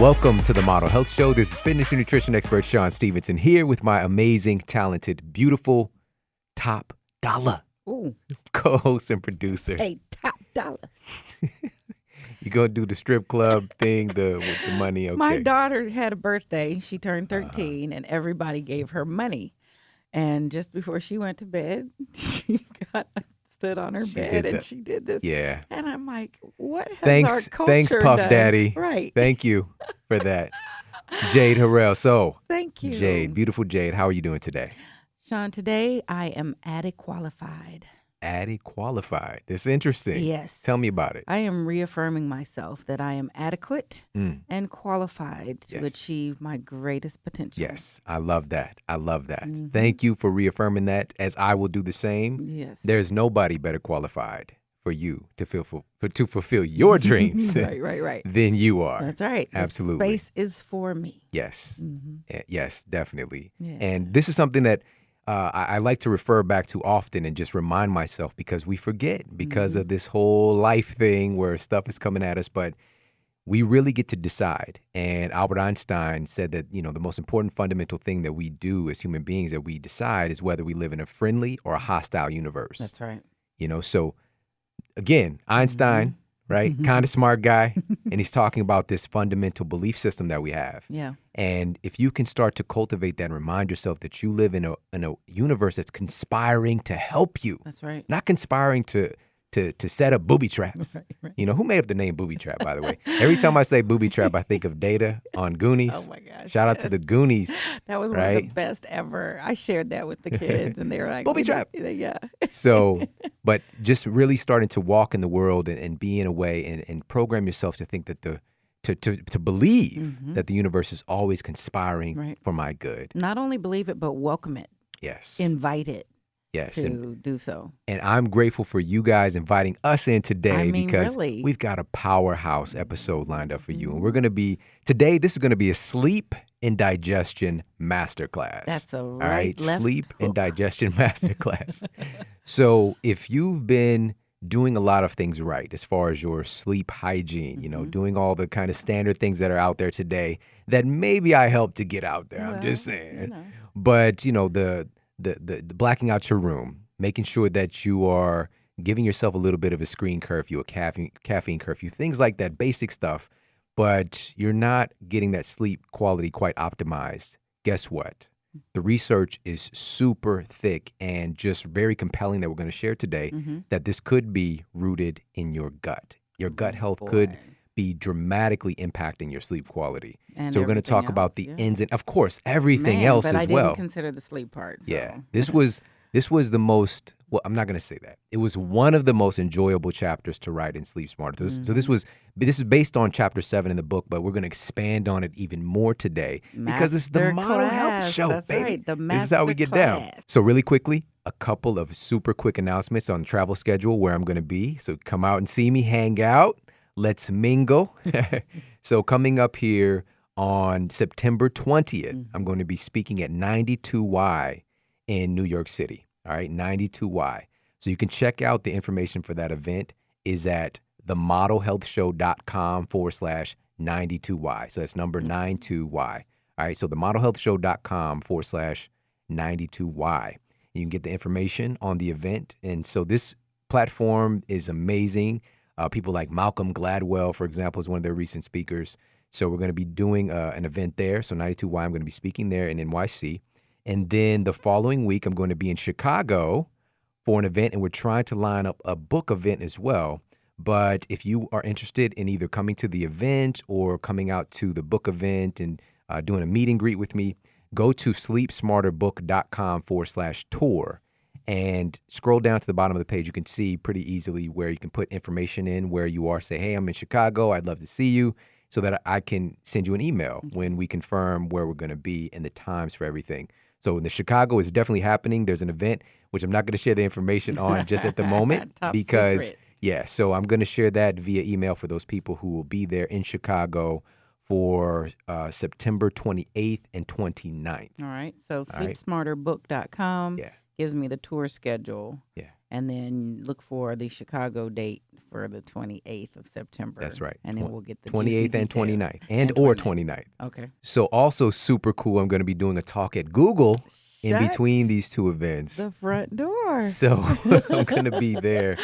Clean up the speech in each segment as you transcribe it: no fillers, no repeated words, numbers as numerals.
Welcome to the Model Health Show. This is fitness and nutrition expert Shawn Stevenson here with my amazing, talented, beautiful, top dollar co-host and producer. Hey, top dollar. You gonna do the strip club thing with the money? Okay. My daughter had a birthday. She turned 13, and everybody gave her money. And just before she went to bed, she stood on her bed and she did this. Yeah. And I'm like, what has our culture Thanks, Puff done? Daddy. Right. Thank you for that. Jade Harrell. So, Thank you. Jade, beautiful Jade, how are you doing today? Shawn, today I am ADDIE qualified. ADDIE qualified. That's interesting. Yes. Tell me about it. I am reaffirming myself that I am adequate and qualified to achieve my greatest potential. Yes, I love that. I love that. Thank you for reaffirming that, as I will do the same. Yes. There's nobody better qualified for you to fulfill your dreams right. than you are. That's right. Absolutely. The space is for me. Yes. Yes, definitely. Yeah. And this is something that I like to refer back to often and just remind myself, because we forget because of this whole life thing where stuff is coming at us, but we really get to decide. And Albert Einstein said that, the most important fundamental thing that we do as human beings, that we decide, is whether we live in a friendly or a hostile universe. That's right. So again, Einstein, right? Kind of smart guy. And he's talking about this fundamental belief system that we have. Yeah. And if you can start to cultivate that and remind yourself that you live in a universe that's conspiring to help you. That's right. Not conspiring to set up booby traps. Right. Who made up the name booby trap, by the way? Every time I say booby trap, I think of Data on Goonies. Oh my gosh. Shout out to the Goonies. That was one of the best ever. I shared that with the kids and they were like, booby trap. Yeah. So, but just really starting to walk in the world and be in a way and program yourself to think that to believe that the universe is always conspiring for my good. Not only believe it, but welcome it. Yes. Invite it. Yes. To do so. And I'm grateful for you guys inviting us in today, because really. we've got a powerhouse episode lined up for you. And we're going to be, today, this is going to be a sleep and digestion masterclass. That's a all right? left Sleep hook. and digestion masterclass. So if you've been doing a lot of things right as far as your sleep hygiene, doing all the kind of standard things that are out there today that maybe I helped to get out there. I'm just saying. But, the blacking out your room, making sure that you are giving yourself a little bit of a screen curfew, a caffeine curfew, things like that, basic stuff, but you're not getting that sleep quality quite optimized. Guess what? The research is super thick and just very compelling that we're going to share today, that this could be rooted in your gut. Your gut health could be dramatically impacting your sleep quality. And so we're going to talk about the ins and, of course, everything else but as I well. didn't consider the sleep part. So. Yeah, this was the most. Well, I'm not going to say that. It was one of the most enjoyable chapters to write in Sleep Smarter. So this is based on chapter 7 in the book, but we're going to expand on it even more today because it's the Model Health Show, That's baby. Right, the this is how we get down. So really quickly, a couple of super quick announcements on the travel schedule where I'm going to be. So come out and see me, hang out. Let's mingle. So coming up here on September 20th, I'm going to be speaking at 92Y in New York City. All right, 92Y. So you can check out the information for that event is at themodelhealthshow.com/92Y. So that's number 92Y. All right, so themodelhealthshow.com/92Y. You can get the information on the event. And so this platform is amazing. People like Malcolm Gladwell, for example, is one of their recent speakers. So we're going to be doing an event there. So 92Y, I'm going to be speaking there in NYC. And then the following week, I'm going to be in Chicago for an event, and we're trying to line up a book event as well. But if you are interested in either coming to the event or coming out to the book event and doing a meet and greet with me, go to sleepsmarterbook.com/tour. And scroll down to the bottom of the page. You can see pretty easily where you can put information in where you are. Say, hey, I'm in Chicago. I'd love to see you, so that I can send you an email when we confirm where we're going to be and the times for everything. So in the Chicago is definitely happening. There's an event, which I'm not going to share the information on just at the moment because, secret. So I'm going to share that via email for those people who will be there in Chicago for September 28th and 29th. All right. So sleepsmarterbook.com. Yeah. Gives me the tour schedule. Yeah. And then look for the Chicago date for the 28th of September. That's right. And then we'll get the 28th and 29th and 29th. Okay. So also super cool. I'm going to be doing a talk at Google in between these two events. The front door. So I'm going to be there.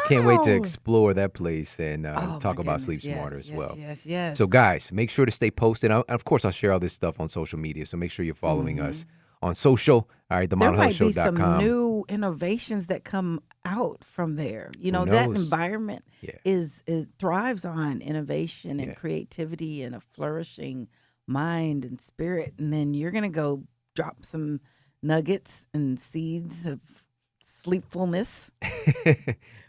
Can't wait to explore that place and talk about Sleep Smarter as well. Yes. So guys, make sure to stay posted. Of course, I'll share all this stuff on social media. So make sure you're following us on social. All right, themodelhealthshow.com. There might be some new innovations that come out from there. You know, that environment is thrives on innovation and creativity and a flourishing mind and spirit. And then you're going to go drop some nuggets and seeds of sleepfulness.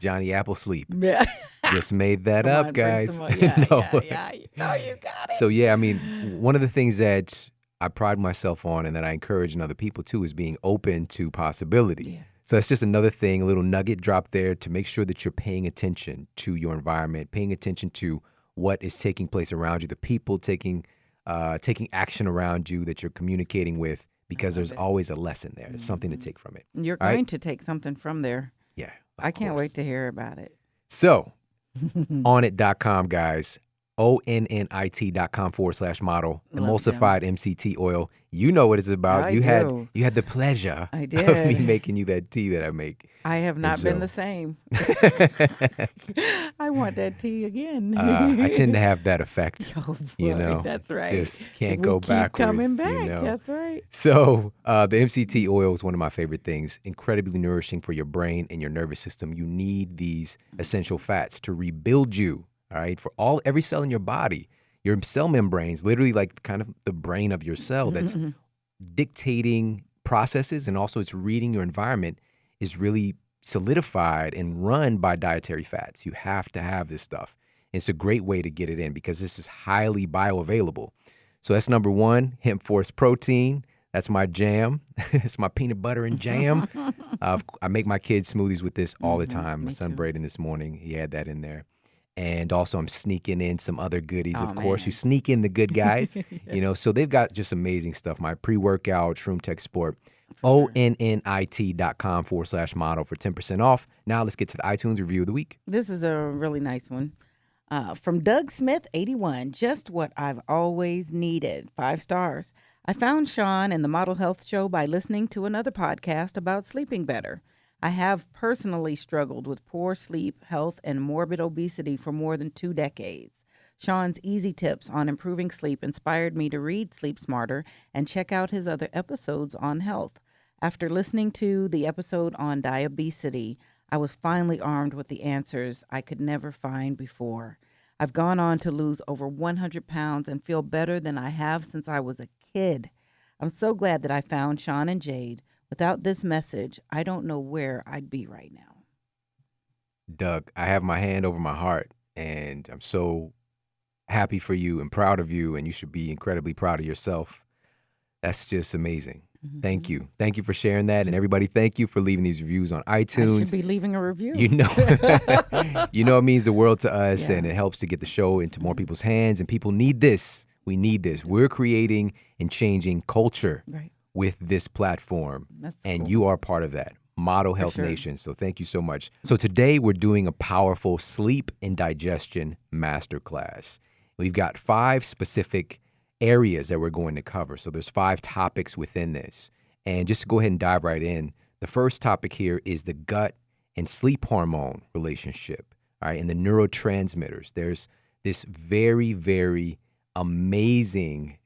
Johnny Apple Sleep. Yeah. Just made that up, guys. Yeah, you got it. So yeah, I mean, one of the things that I pride myself on and that I encourage in other people too is being open to possibility. Yeah. So that's just another thing, a little nugget drop there to make sure that you're paying attention to your environment, paying attention to what is taking place around you, the people taking action around you that you're communicating with, because there's always a lesson there. There's something to take from it. You're going to take something from there. Yeah. I can't wait to hear about it. So, onnit.com, guys. onnit.com/model. Emulsified MCT oil. You know what it's about. You had the pleasure of me making you that tea that I make. I have not been the same. I want that tea again. I tend to have that effect. Oh, boy, you know, that's right. Just can't go backwards. Coming back. You know? That's right. So the MCT oil is one of my favorite things. Incredibly nourishing for your brain and your nervous system. You need these essential fats to rebuild you. All right, for every cell in your body, your cell membranes, literally like kind of the brain of your cell that's dictating processes, and also it's reading your environment, is really solidified and run by dietary fats. You have to have this stuff. And it's a great way to get it in because this is highly bioavailable. So that's number one, hemp force protein. That's my jam. It's my peanut butter and jam. I make my kids smoothies with this all the time. My son Braden this morning, he had that in there. And also I'm sneaking in some other goodies, of course. You sneak in the good guys, you know. So they've got just amazing stuff. My pre-workout, Shroom Tech Sport, onnit.com/model for 10% off. Now let's get to the iTunes review of the week. This is a really nice one. From Doug Smith, 81, just what I've always needed. 5 stars. I found Shawn and the Model Health Show by listening to another podcast about sleeping better. I have personally struggled with poor sleep, health, and morbid obesity for more than 2 decades. Shawn's easy tips on improving sleep inspired me to read Sleep Smarter and check out his other episodes on health. After listening to the episode on diabetes, I was finally armed with the answers I could never find before. I've gone on to lose over 100 pounds and feel better than I have since I was a kid. I'm so glad that I found Shawn and Jade. Without this message, I don't know where I'd be right now. Doug, I have my hand over my heart, and I'm so happy for you and proud of you, and you should be incredibly proud of yourself. That's just amazing. Thank you. Thank you for sharing that. And everybody, thank you for leaving these reviews on iTunes. I should be leaving a review. You know, it means the world to us, and it helps to get the show into more people's hands, and people need this. We need this. We're creating and changing culture. Right. With this platform, and you are part of that. Model Health Nation. So thank you so much. So today we're doing a powerful sleep and digestion masterclass. We've got 5 specific areas that we're going to cover. So there's 5 topics within this. And just to go ahead and dive right in, the first topic here is the gut and sleep hormone relationship, all right, and the neurotransmitters. There's this very, very amazing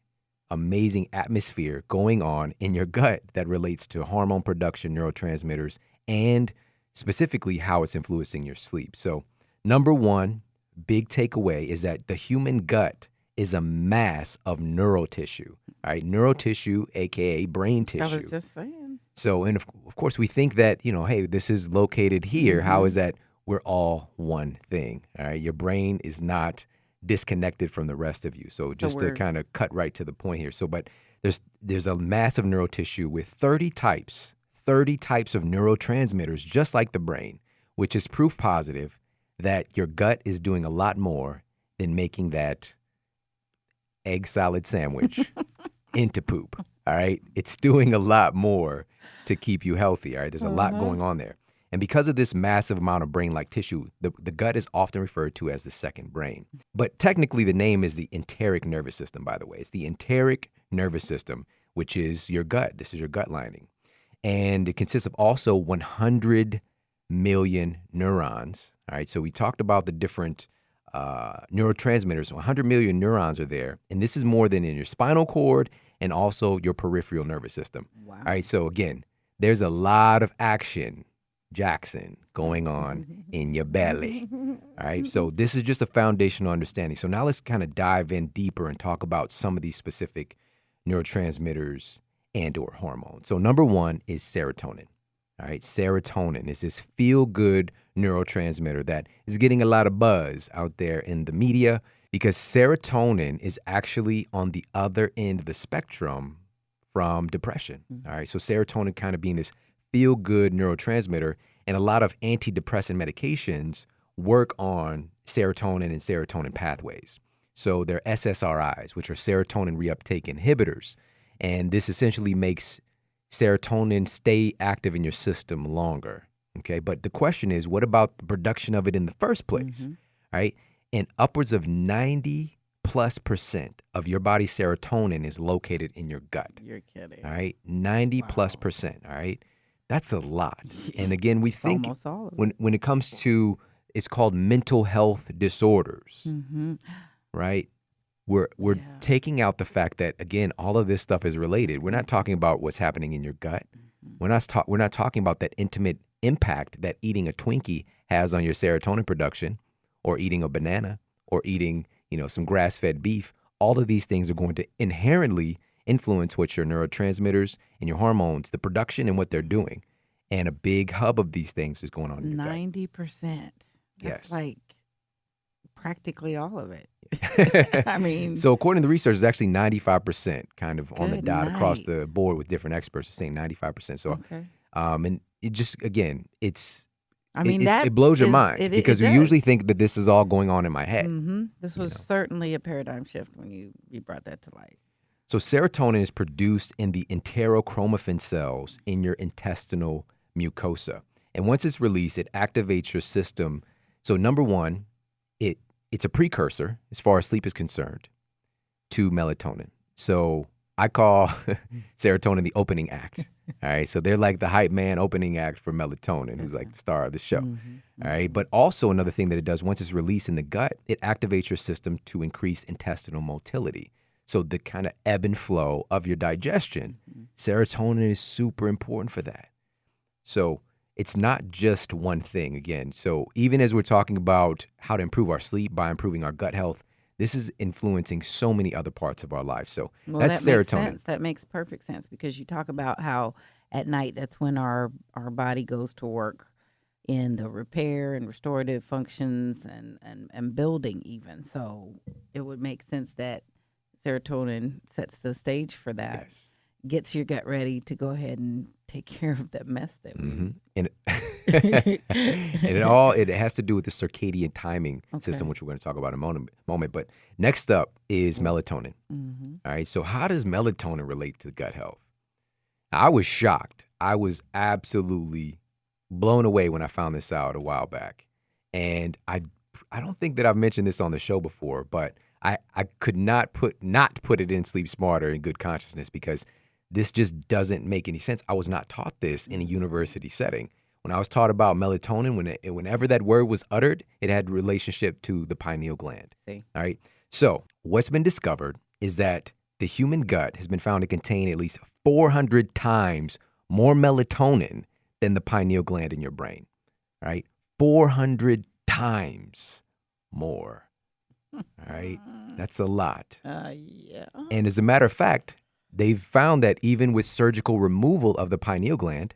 atmosphere going on in your gut that relates to hormone production, neurotransmitters, and specifically how it's influencing your sleep. So number one big takeaway is that the human gut is a mass of neurotissue, right? Neurotissue, AKA brain tissue. I was just saying. So, and of course we think that, hey, this is located here. How is that? We're all one thing, all right? Your brain is not disconnected from the rest of you. So just to kind of cut right to the point here. So, but there's a massive neurotissue with 30 types of neurotransmitters, just like the brain, which is proof positive that your gut is doing a lot more than making that egg salad sandwich into poop. All right. It's doing a lot more to keep you healthy. All right. There's a lot going on there. And because of this massive amount of brain-like tissue, the gut is often referred to as the second brain. But technically, the name is the enteric nervous system, by the way. It's the enteric nervous system, which is your gut. This is your gut lining. And it consists of also 100 million neurons. All right, so we talked about the different neurotransmitters. 100 million neurons are there. And this is more than in your spinal cord and also your peripheral nervous system. Wow. All right, so again, there's a lot of action, Jackson, going on in your belly. All right, so this is just a foundational understanding. So now let's kind of dive in deeper and talk about some of these specific neurotransmitters and or hormones. So number one is serotonin. All right, serotonin is this feel-good neurotransmitter that is getting a lot of buzz out there in the media because serotonin is actually on the other end of the spectrum from depression. All right, so serotonin kind of being this feel-good neurotransmitter, and a lot of antidepressant medications work on serotonin and serotonin pathways. So they're SSRIs, which are serotonin reuptake inhibitors, and this essentially makes serotonin stay active in your system longer. Okay, but the question is, what about the production of it in the first place? Right? And upwards of 90+% of your body's serotonin is located in your gut. You're kidding. All right, 90+%. All right, that's a lot. And again, we think Almost all of it. when it comes to, it's called mental health disorders, right? We're taking out the fact that, again, all of this stuff is related. We're not talking about what's happening in your gut. We're not talking about that intimate impact that eating a Twinkie has on your serotonin production, or eating a banana, or eating, some grass-fed beef. All of these things are going to inherently influence what your neurotransmitters and your hormones, the production and what they're doing. And a big hub of these things is going on in your gut. 90%. That's Yes. like practically all of it. I mean, So according to the research, it's actually 95% kind of on the Good dot across night. the board with different experts are saying 95%. So, okay. and it just, again, I mean, it blows your mind because we does. usually think that this is all going on in my head. This was certainly a paradigm shift when you brought that to light. So serotonin is produced in the enterochromaffin cells in your intestinal mucosa. And once it's released, it activates your system. So number one, it's a precursor, as far as sleep is concerned, to melatonin. So I call serotonin the opening act. All right. So they're like the hype man opening act for melatonin, who's like the star of the show. All right. But also another thing that it does, once it's released in the gut, it activates your system to increase intestinal motility. So the kind of ebb and flow of your digestion, serotonin is super important for that. So it's not just one thing again. So even as we're talking about how to improve our sleep by improving our gut health, this is influencing so many other parts of our life. So that's that makes serotonin. sense. That makes perfect sense because you talk about how at night that's when our body goes to work in the repair and restorative functions and building even. So it would make sense that serotonin sets the stage for that. Yes. Gets your gut ready to go ahead and take care of that mess that we And it has to do with the circadian timing system, which we're going to talk about in a moment. But next up is melatonin. All right. So how does melatonin relate to gut health? I was shocked. I was absolutely blown away when I found this out a while back. And I don't think that I've mentioned this on the show before, but I could not put it in Sleep Smarter in good consciousness because this just doesn't make any sense. I was not taught this in a university setting. When I was taught about melatonin, whenever that word was uttered, it had relationship to the pineal gland. See. All right. So what's been discovered is that the human gut has been found to contain at least 400 times more melatonin than the pineal gland in your brain. All right. 400 times more. All right. That's a lot. Yeah. And as a matter of fact, they've found that even with surgical removal of the pineal gland,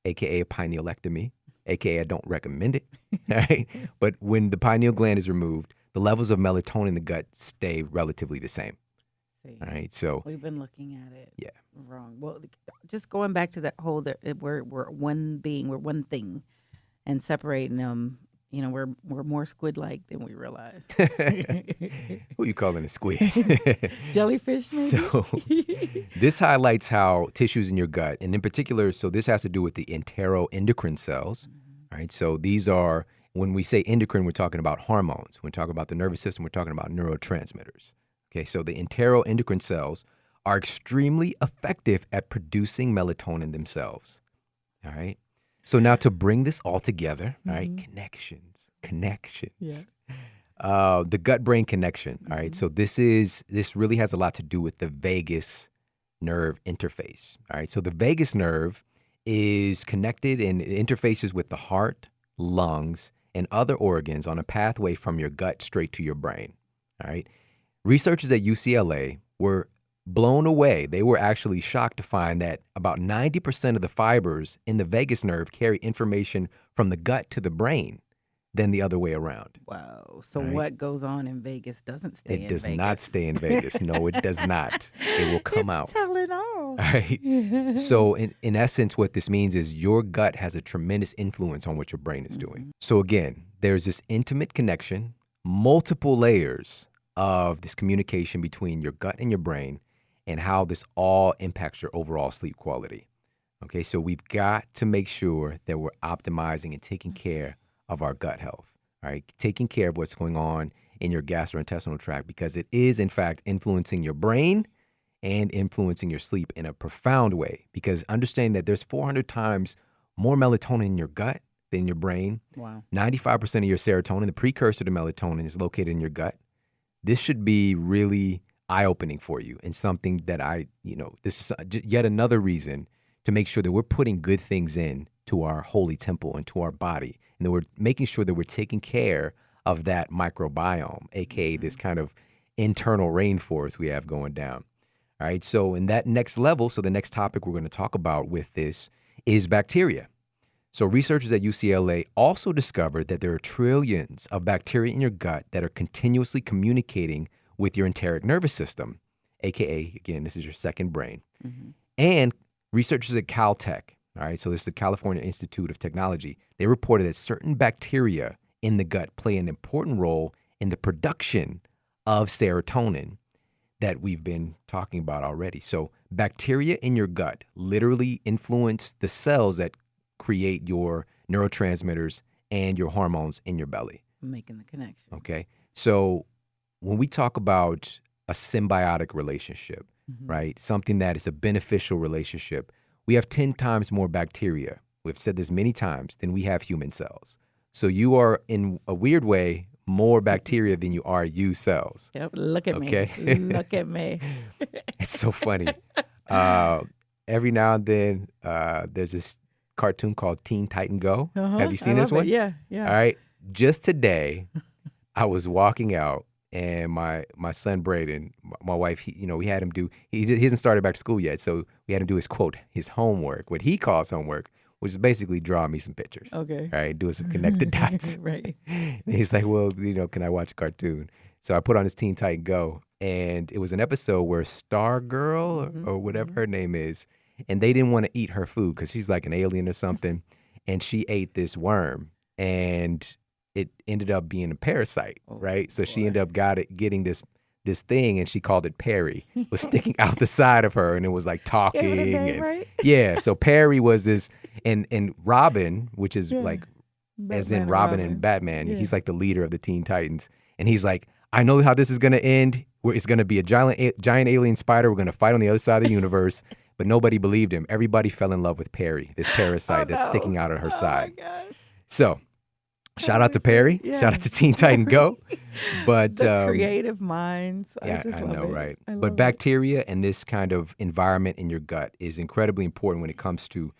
aka a pinealectomy, aka I don't recommend it, right? But when the pineal gland is removed, the levels of melatonin in the gut stay relatively the same. See. All right, so We've been looking at it wrong. Well, just going back to that whole, we're one being, we're one thing, and separating them. We're more squid-like than we realize. who you calling a squid? Jellyfish, maybe? So this highlights how tissues in your gut, and in particular, so this has to do with the enteroendocrine cells, All right. So these are, when we say endocrine, we're talking about hormones. When we talk about the nervous system, we're talking about neurotransmitters. Okay. So the enteroendocrine cells are extremely effective at producing melatonin themselves. All right. So now to bring this all together, all right, connections. Yeah. The gut-brain connection. All right. So this really has a lot to do with the vagus nerve interface. All right. So the vagus nerve is connected and it interfaces with the heart, lungs, and other organs on a pathway from your gut straight to your brain. All right. Researchers at UCLA were blown away. They were actually shocked to find that about 90% of the fibers in the vagus nerve carry information from the gut to the brain than the other way around. Wow. So All right. what goes on in Vegas doesn't stay in It Vegas. does not stay in Vegas. No, it does not. It will come out. Tell it all. All right. So in essence, what this means is your gut has a tremendous influence on what your brain is doing. So again, there's this intimate connection, multiple layers of this communication between your gut and your brain, and how this all impacts your overall sleep quality. Okay, so we've got to make sure that we're optimizing and taking care of our gut health, all right? Taking care of what's going on in your gastrointestinal tract, because it is, in fact, influencing your brain and influencing your sleep in a profound way. Because understanding that there's 400 times more melatonin in your gut than in your brain. Wow. 95% of your serotonin, the precursor to melatonin, is located in your gut. This should be really eye-opening for you, and something that this is yet another reason to make sure that we're putting good things in to our holy temple and to our body, and that we're making sure that we're taking care of that microbiome, aka this kind of internal rainforest we have going down. All right, so in that next level, so the next topic we're going to talk about with this is bacteria. So researchers at UCLA also discovered that there are trillions of bacteria in your gut that are continuously communicating with your enteric nervous system, aka, again, this is your second brain. And researchers at Caltech, all right, so this is the California Institute of Technology, they reported that certain bacteria in the gut play an important role in the production of serotonin that we've been talking about already. So bacteria in your gut literally influence the cells that create your neurotransmitters and your hormones in your belly. Making the connection. Okay. So when we talk about a symbiotic relationship, right, something that is a beneficial relationship, we have 10 times more bacteria. We've said this many times than we have human cells. So you are, in a weird way, more bacteria than you are you cells. Yep. Look at Okay. me. Look at me. It's so funny. Every now and then, there's this cartoon called Teen Titan Go. Have you seen I this love one? it. Yeah. Yeah. All right. Just today, I was walking out, and my son Braden, my wife, we had him do. He hasn't started back to school yet, so we had him do his homework, what he calls homework, which is basically drawing me some pictures. Okay. All right, doing some connected dots. Right. And he's like, well, can I watch a cartoon? So I put on his Teen Titan Go, and it was an episode where Stargirl or whatever her name is, and they didn't want to eat her food because she's like an alien or something, and she ate this worm, and it ended up being a parasite, right? So she ended up getting this thing, and she called it Perry. It was sticking out the side of her, and it was like talking. And right? yeah, so Perry was this, and Robin, which is like, as in Robin and Batman, he's like the leader of the Teen Titans. And he's like, I know how this is going to end. It's going to be a giant alien spider. We're going to fight on the other side of the universe. But nobody believed him. Everybody fell in love with Perry, this parasite that's sticking out of her side. Oh, my gosh. So shout out to Perry. Yeah. Shout out to Teen Titan Go. But The creative minds. yeah, I just I love know, it. right? I But love it. bacteria and this kind of environment in your gut is incredibly important when it comes to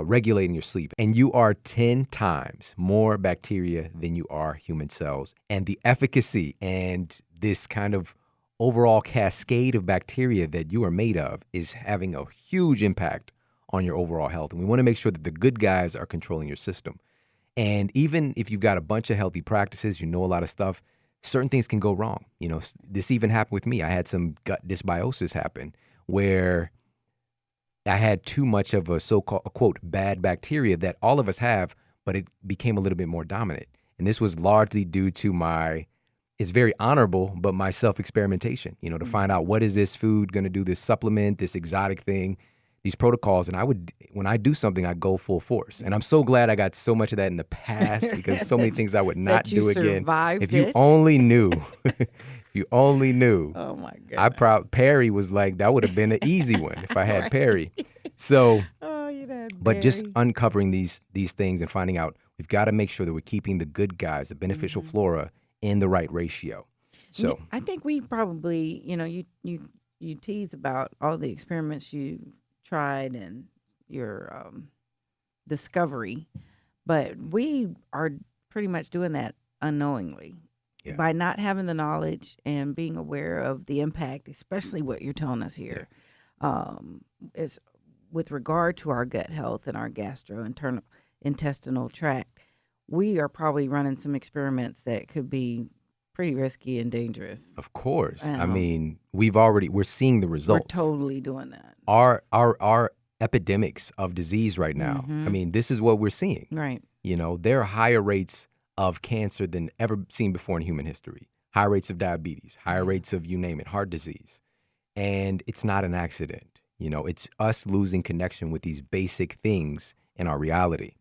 regulating your sleep. And you are 10 times more bacteria than you are human cells. And the efficacy and this kind of overall cascade of bacteria that you are made of is having a huge impact on your overall health. And we want to make sure that the good guys are controlling your system. And even if you've got a bunch of healthy practices, you know a lot of stuff, certain things can go wrong. This even happened with me. I had some gut dysbiosis happen where I had too much of a so-called, quote, bad bacteria that all of us have, but it became a little bit more dominant. And this was largely due to it's very honorable, but my self-experimentation, to find out what is this food going to do, this supplement, this exotic thing these protocols, and when I do something, I go full force. And I'm so glad I got so much of that in the past because so many things I would not that you do again. survived If you it. only knew, if you only knew. Oh my god. Perry was like, that would have been an easy one if I had Right. Perry. So, Oh, you had but just berry. uncovering these things and finding out, we've got to make sure that we're keeping the good guys, the beneficial flora, in the right ratio. So I think we probably, you tease about all the experiments you tried and your discovery, but we are pretty much doing that unknowingly Yeah. by not having the knowledge and being aware of the impact, especially what you're telling us here, is with regard to our gut health and our intestinal tract. We are probably running some experiments that could be pretty risky and dangerous. of course, I mean, we're seeing the results. We're totally doing that. Our epidemics of disease right now. I mean, this is what we're seeing. Right. There are higher rates of cancer than ever seen before in human history. High rates of diabetes, higher rates of, you name it, heart disease. And it's not an accident. It's us losing connection with these basic things in our reality.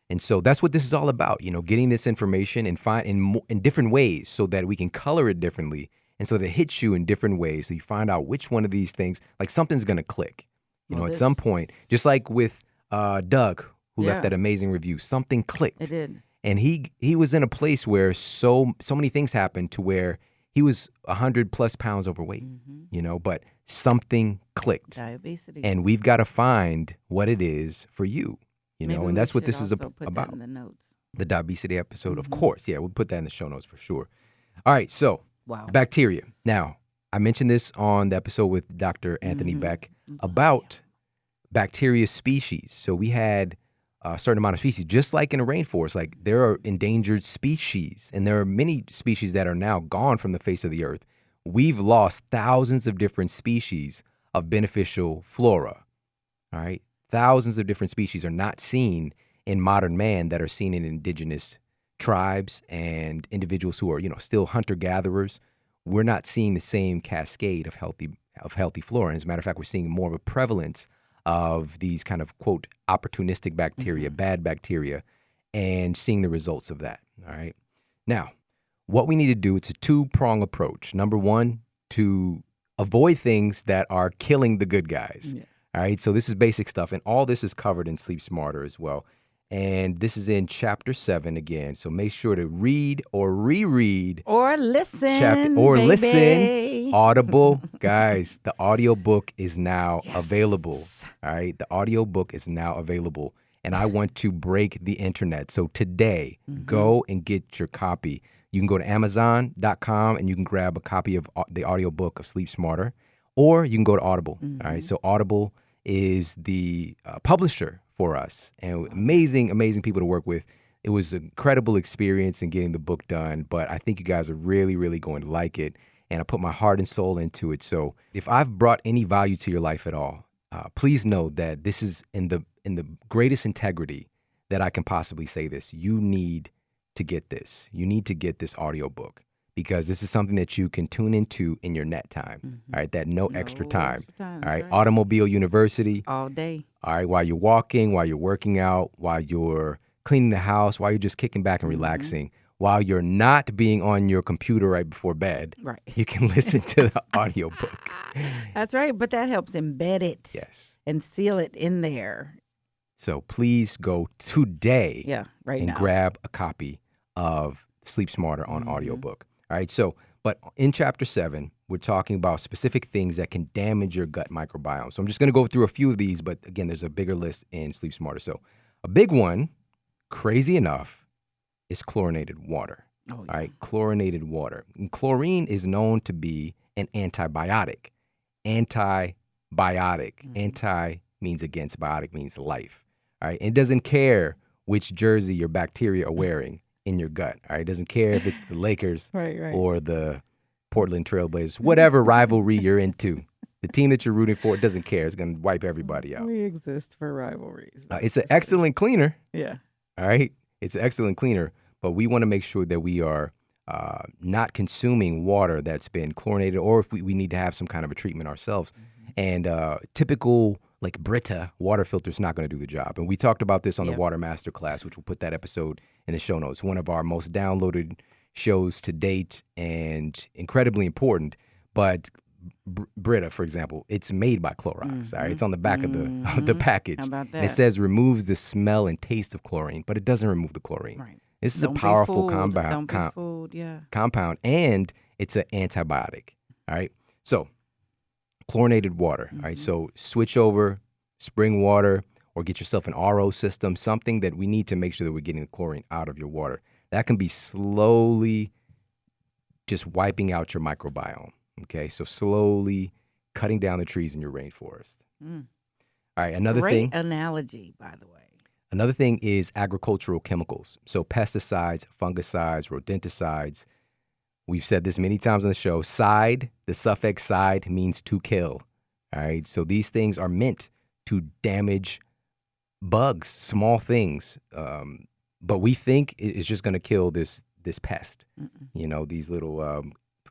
And so that's what this is all about, getting this information and find in different ways so that we can color it differently and so that it hits you in different ways. So you find out which one of these things, like something's going to click, at some point, just like with Doug, who left that amazing review, something clicked. It did. And he was in a place where so many things happened to where he was 100+ pounds overweight, but something clicked. Diabetes. And we've got to find what it is for you. And that's what this is about. Put that in the notes. The diabetes episode, of course. Yeah, we'll put that in the show notes for sure. All right, so bacteria. Now, I mentioned this on the episode with Dr. Anthony Beck about bacteria species. So we had a certain amount of species, just like in a rainforest. Like there are endangered species, and there are many species that are now gone from the face of the earth. We've lost thousands of different species of beneficial flora. All right. Thousands of different species are not seen in modern man that are seen in indigenous tribes and individuals who are, still hunter-gatherers. We're not seeing the same cascade of healthy flora. As a matter of fact, we're seeing more of a prevalence of these kind of, quote, opportunistic bacteria, bad bacteria, and seeing the results of that. All right. Now, what we need to do, it's a two-prong approach. Number one, to avoid things that are killing the good guys. Yeah. All right, so this is basic stuff, and all this is covered in Sleep Smarter as well. And this is in Chapter 7 again, so make sure to read or reread. Or listen, listen. Audible. Guys, the audiobook is now available. All right, the audiobook is now available, and I want to break the internet. So today, go and get your copy. You can go to Amazon.com, and you can grab a copy of the audiobook of Sleep Smarter. Or you can go to Audible. All right. So Audible is the publisher for us, and amazing people to work with. It was an incredible experience in getting the book done, but I think you guys are really, really going to like it. And I put my heart and soul into it. So if I've brought any value to your life at all, please know that this is in the greatest integrity that I can possibly say this. You need to get this. You need to get this audiobook. Because this is something that you can tune into in your net time, all right? That no extra time, all right? Right. Automobile University. All day. All right, while you're walking, while you're working out, while you're cleaning the house, while you're just kicking back and relaxing, while you're not being on your computer right before bed, you can listen to the audiobook. That's right, but that helps embed it. Yes. And seal it in there. So please go today and grab a copy of Sleep Smarter on audiobook. All right, so, but in Chapter 7, we're talking about specific things that can damage your gut microbiome. So I'm just going to go through a few of these, but again, there's a bigger list in Sleep Smarter. So a big one, crazy enough, is chlorinated water. All right, chlorinated water. And chlorine is known to be an antibiotic. Antibiotic. Anti means against, biotic means life. All right, and it doesn't care which jersey your bacteria are wearing in your gut. All right, it doesn't care if it's the Lakers or the Portland Trailblazers, whatever rivalry you're into. The team that you're rooting for, it doesn't care. It's going to wipe everybody out. We exist for rivalries. It's an excellent cleaner. Yeah. All right, it's an excellent cleaner, but we want to make sure that we are not consuming water that's been chlorinated, or if we need to have some kind of a treatment ourselves. And typical like Brita water filter is not going to do the job. And we talked about this on the Yeah. Water Master class, which we'll put that episode in the show notes. One of our most downloaded shows to date and incredibly important. But Brita, for example, it's made by Clorox. All right, it's on the back of the package. How about And it that? says removes the smell and taste of chlorine, but it doesn't remove the chlorine. Right. This is Don't a be powerful fooled. Don't be compound, fooled. Yeah. and it's an antibiotic. All right, so chlorinated water. All right, so switch over spring water or get yourself an RO system, something that we need to make sure that we're getting the chlorine out of your water. That can be slowly just wiping out your microbiome. Okay, so slowly cutting down the trees in your rainforest. Mm. All right, another Great thing. analogy, by the way. Another thing is agricultural chemicals. So pesticides, fungicides, rodenticides. We've said this many times on the show. Side, the suffix side means to kill. All right. So these things are meant to damage bugs, small things. But we think it's just going to kill this pest. You know, these little,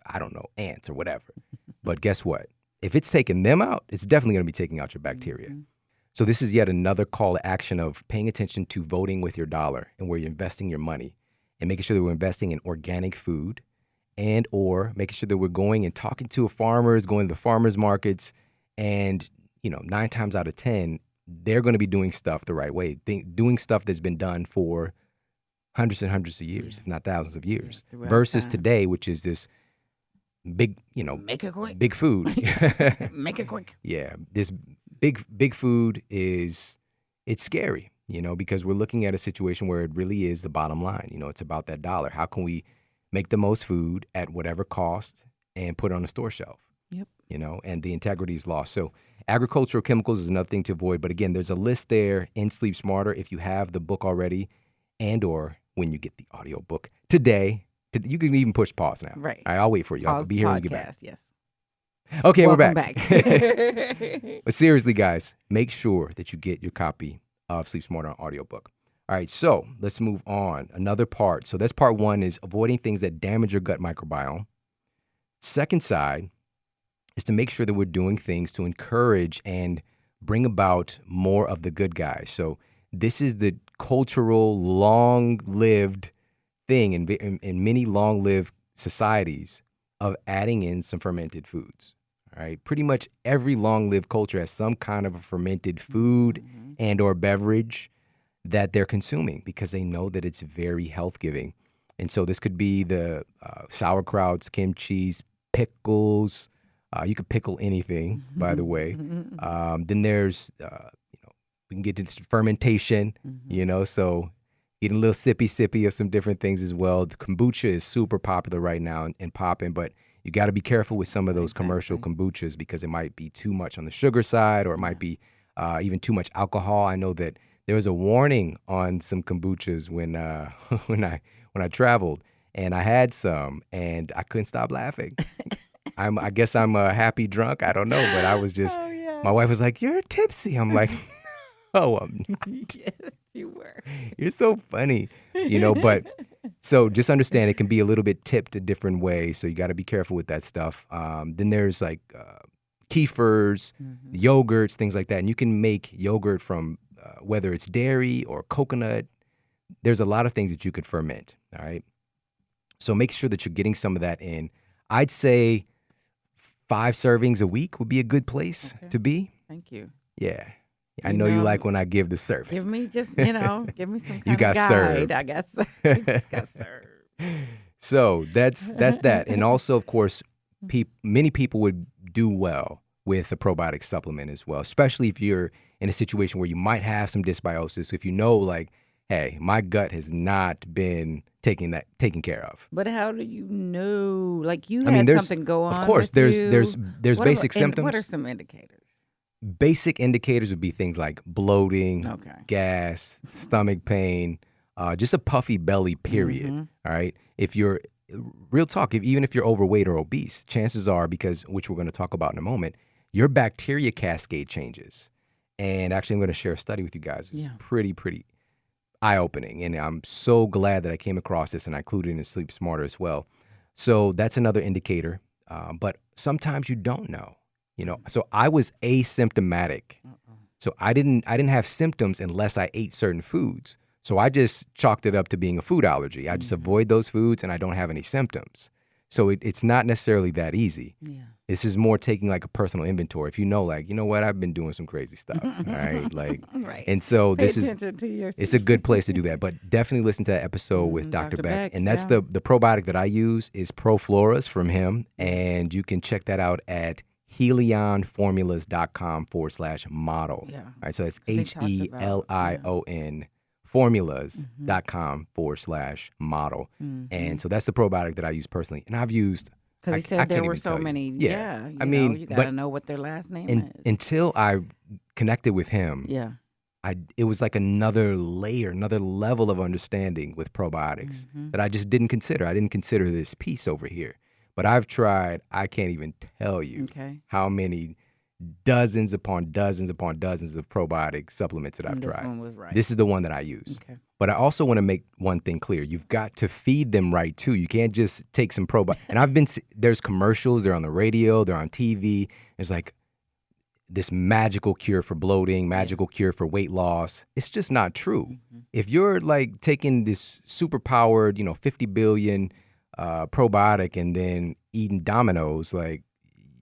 I don't know, ants or whatever. But guess what? If it's taking them out, it's definitely going to be taking out your bacteria. So this is yet another call to action of paying attention to voting with your dollar and where you're investing your money and making sure that we're investing in organic food and or making sure that we're going and talking to farmers, going to the farmers markets. And, 9 times out of 10, they're going to be doing stuff the right way, doing stuff that's been done for hundreds and hundreds of years, if not thousands of years, versus today, which is this big, Make it quick. big food. Make it quick. Yeah, this big food it's scary, because we're looking at a situation where it really is the bottom line. It's about that dollar. How can we make the most food at whatever cost and put it on the store shelf? Yep. And the integrity is lost. So agricultural chemicals is another thing to avoid. But again, there's a list there in Sleep Smarter if you have the book already and or when you get the audio book today. You can even push pause now. Right. All right, I'll wait for you. I'll Pause be the here when you get back. podcast, yes. Okay, Welcome we're back. back. But seriously, guys, make sure that you get your copy of Sleep Smarter audiobook. All right, so let's move on. Another part. So that's part one is avoiding things that damage your gut microbiome. Second side is to make sure that we're doing things to encourage and bring about more of the good guys. So this is the cultural, long-lived thing in many long-lived societies of adding in some fermented foods. All right, pretty much every long-lived culture has some kind of a fermented food and or beverage that they're consuming because they know that it's very health-giving. And so this could be the sauerkrauts, kimchi's, pickles. You could pickle anything, by the way. Then there's, we can get into fermentation, so getting a little sippy of some different things as well. The kombucha is super popular right now and popping, but you got to be careful with some of those commercial kombuchas because it might be too much on the sugar side or it might be even too much alcohol. I know that there was a warning on some kombuchas when when I traveled and I had some and I couldn't stop laughing. I guess I'm a happy drunk. I don't know, but I was just. My wife was like, "You're tipsy." I'm like, "Oh, I'm not." Yes, you were. You're so funny, But so just understand it can be a little bit tipped a different way. So you got to be careful with that stuff. Then there's like kefirs, yogurts, things like that, and you can make yogurt from whether it's dairy or coconut. There's a lot of things that you could ferment. All right. So make sure that you're getting some of that in. I'd say 5 servings a week would be a good place to be. Thank you. Yeah. I know you like when I give the servings. Give me just, give me some kind You got of guide. served. I got served. Just got served. So that's that. And also, of course, many people would do well with a probiotic supplement as well, especially if you're in a situation where you might have some dysbiosis. If you know, like, hey, my gut has not been taken care of. But how do you know? Like you had something go on. Of course, with there's you. basic symptoms. What are some indicators? Basic indicators would be things like bloating, gas, stomach pain, just a puffy belly, period. All right. If you're real talk, even if you're overweight or obese, chances are, which we're going to talk about in a moment, your bacteria cascade changes. And actually, I'm going to share a study with you guys. It's pretty eye-opening. And I'm so glad that I came across this and I included it in Sleep Smarter as well. So that's another indicator. But sometimes you don't know. So I was asymptomatic So I didn't have symptoms unless I ate certain foods. So I just chalked it up to being a food allergy. I just avoid those foods and I don't have any symptoms. So it's not necessarily that easy. Yeah. This is more taking like a personal inventory. If you know, like, you know what, I've been doing some crazy stuff. All right. Like, Right. and so Pay this is, attention to your it's a good place to do that. But definitely listen to that episode with Dr. Dr. Beck. Beck, And that's yeah. the probiotic that I use is Profloras from him. And you can check that out at helionformulas.com/model. Yeah. All right. So it's 'Cause they talked about- HELION formulas.com/model. And so that's the probiotic that I use personally. And I've used, Because he I said there can't were even so tell you. many. Yeah. You I mean, you got to but- know what their last name and is. until I connected with him, Yeah. it was like another layer, another level of understanding with probiotics that I just didn't consider. I didn't consider this piece over here. But I've tried, I can't even tell you Okay. how many dozens upon dozens upon dozens of probiotic supplements that I've And this tried. one was right. This is the one that I use. Okay. But I also want to make one thing clear. You've got to feed them right too. You can't just take some probiotic. And there's commercials, they're on the radio, they're on TV. There's like this magical cure for bloating, magical cure for weight loss. It's just not true. If you're like taking this super powered, 50 billion probiotic and then eating Dominoes, like,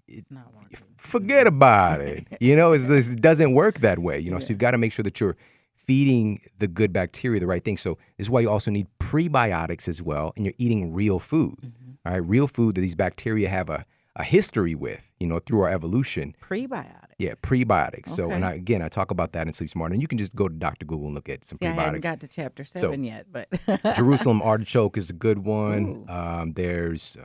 It's not working. forget about it. It doesn't work that way. So you've got to make sure that you're feeding the good bacteria the right thing. So this is why you also need prebiotics as well, and you're eating real food. All right, real food that these bacteria have a history with, through our evolution. Prebiotics. Yeah, prebiotics. So, and Okay. I talk about that in Sleep Smart, and you can just go to Dr. Google and look at some See, I hadn't prebiotics. got to chapter 7 yet, but Jerusalem artichoke is a good one. Ooh. There's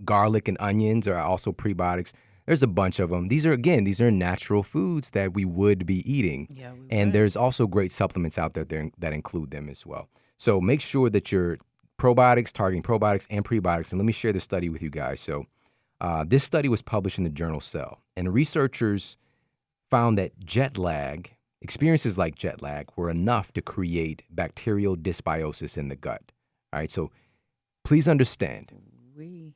garlic and onions are also prebiotics. There's a bunch of them. These are natural foods that we would be eating. Yeah, we and would. there's also great supplements out there that include them as well. So make sure that you're targeting probiotics and prebiotics. And let me share this study with you guys. So this study was published in the journal Cell. And researchers found that experiences like jet lag were enough to create bacterial dysbiosis in the gut. All right, so please understand, we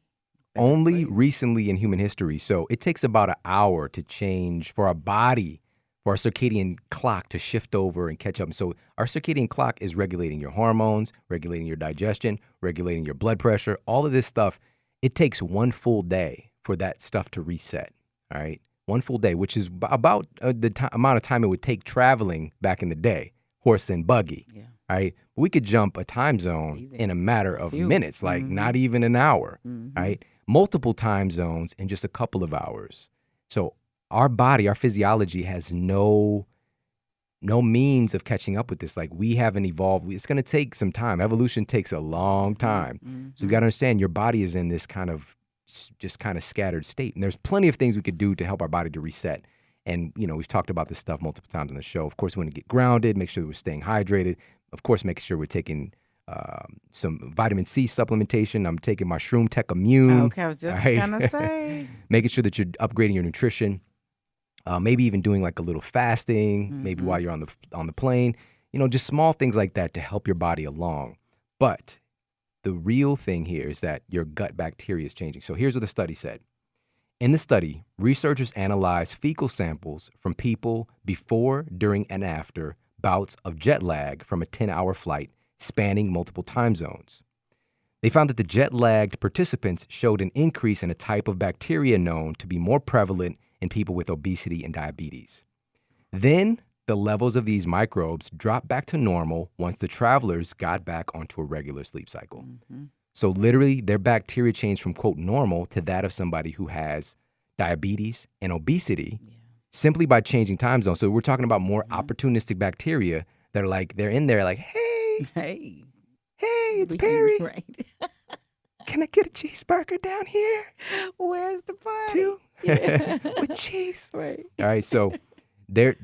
only recently in human history, so it takes about an hour to change for our body, for our circadian clock to shift over and catch up. So our circadian clock is regulating your hormones, regulating your digestion, regulating your blood pressure, all of this stuff. It takes one full day for that stuff to reset, all right? One full day, which is about the amount of time it would take traveling back in the day, horse and buggy, Yeah. right? We could jump a time zone Easy. in a matter of Few. minutes, like not even an hour, right? Multiple time zones in just a couple of hours. So our body, our physiology has no means of catching up with this. Like, we haven't evolved. It's going to take some time. Evolution takes a long time. So you got to understand your body is in this kind of scattered state. And there's plenty of things we could do to help our body to reset. And, we've talked about this stuff multiple times on the show. Of course, we want to get grounded, make sure that we're staying hydrated. Of course, make sure we're taking some vitamin C supplementation. I'm taking my Shroom Tech Immune. Okay, I was just right? gonna say. Making sure that you're upgrading your nutrition. Maybe even doing like a little fasting, maybe while you're on the plane. Just small things like that to help your body along. But the real thing here is that your gut bacteria is changing. So here's what the study said. In the study, researchers analyzed fecal samples from people before, during, and after bouts of jet lag from a 10-hour flight spanning multiple time zones. They found that the jet-lagged participants showed an increase in a type of bacteria known to be more prevalent in people with obesity and diabetes. Then, the levels of these microbes dropped back to normal once the travelers got back onto a regular sleep cycle. So literally, their bacteria changed from, quote, normal to that of somebody who has diabetes and obesity simply by changing time zones. So we're talking about more opportunistic bacteria that are like, they're in there like, hey, it's Perry. Right. Can I get a cheeseburger down here? Where's the party? Too? Yeah. With cheese. Right. All right, so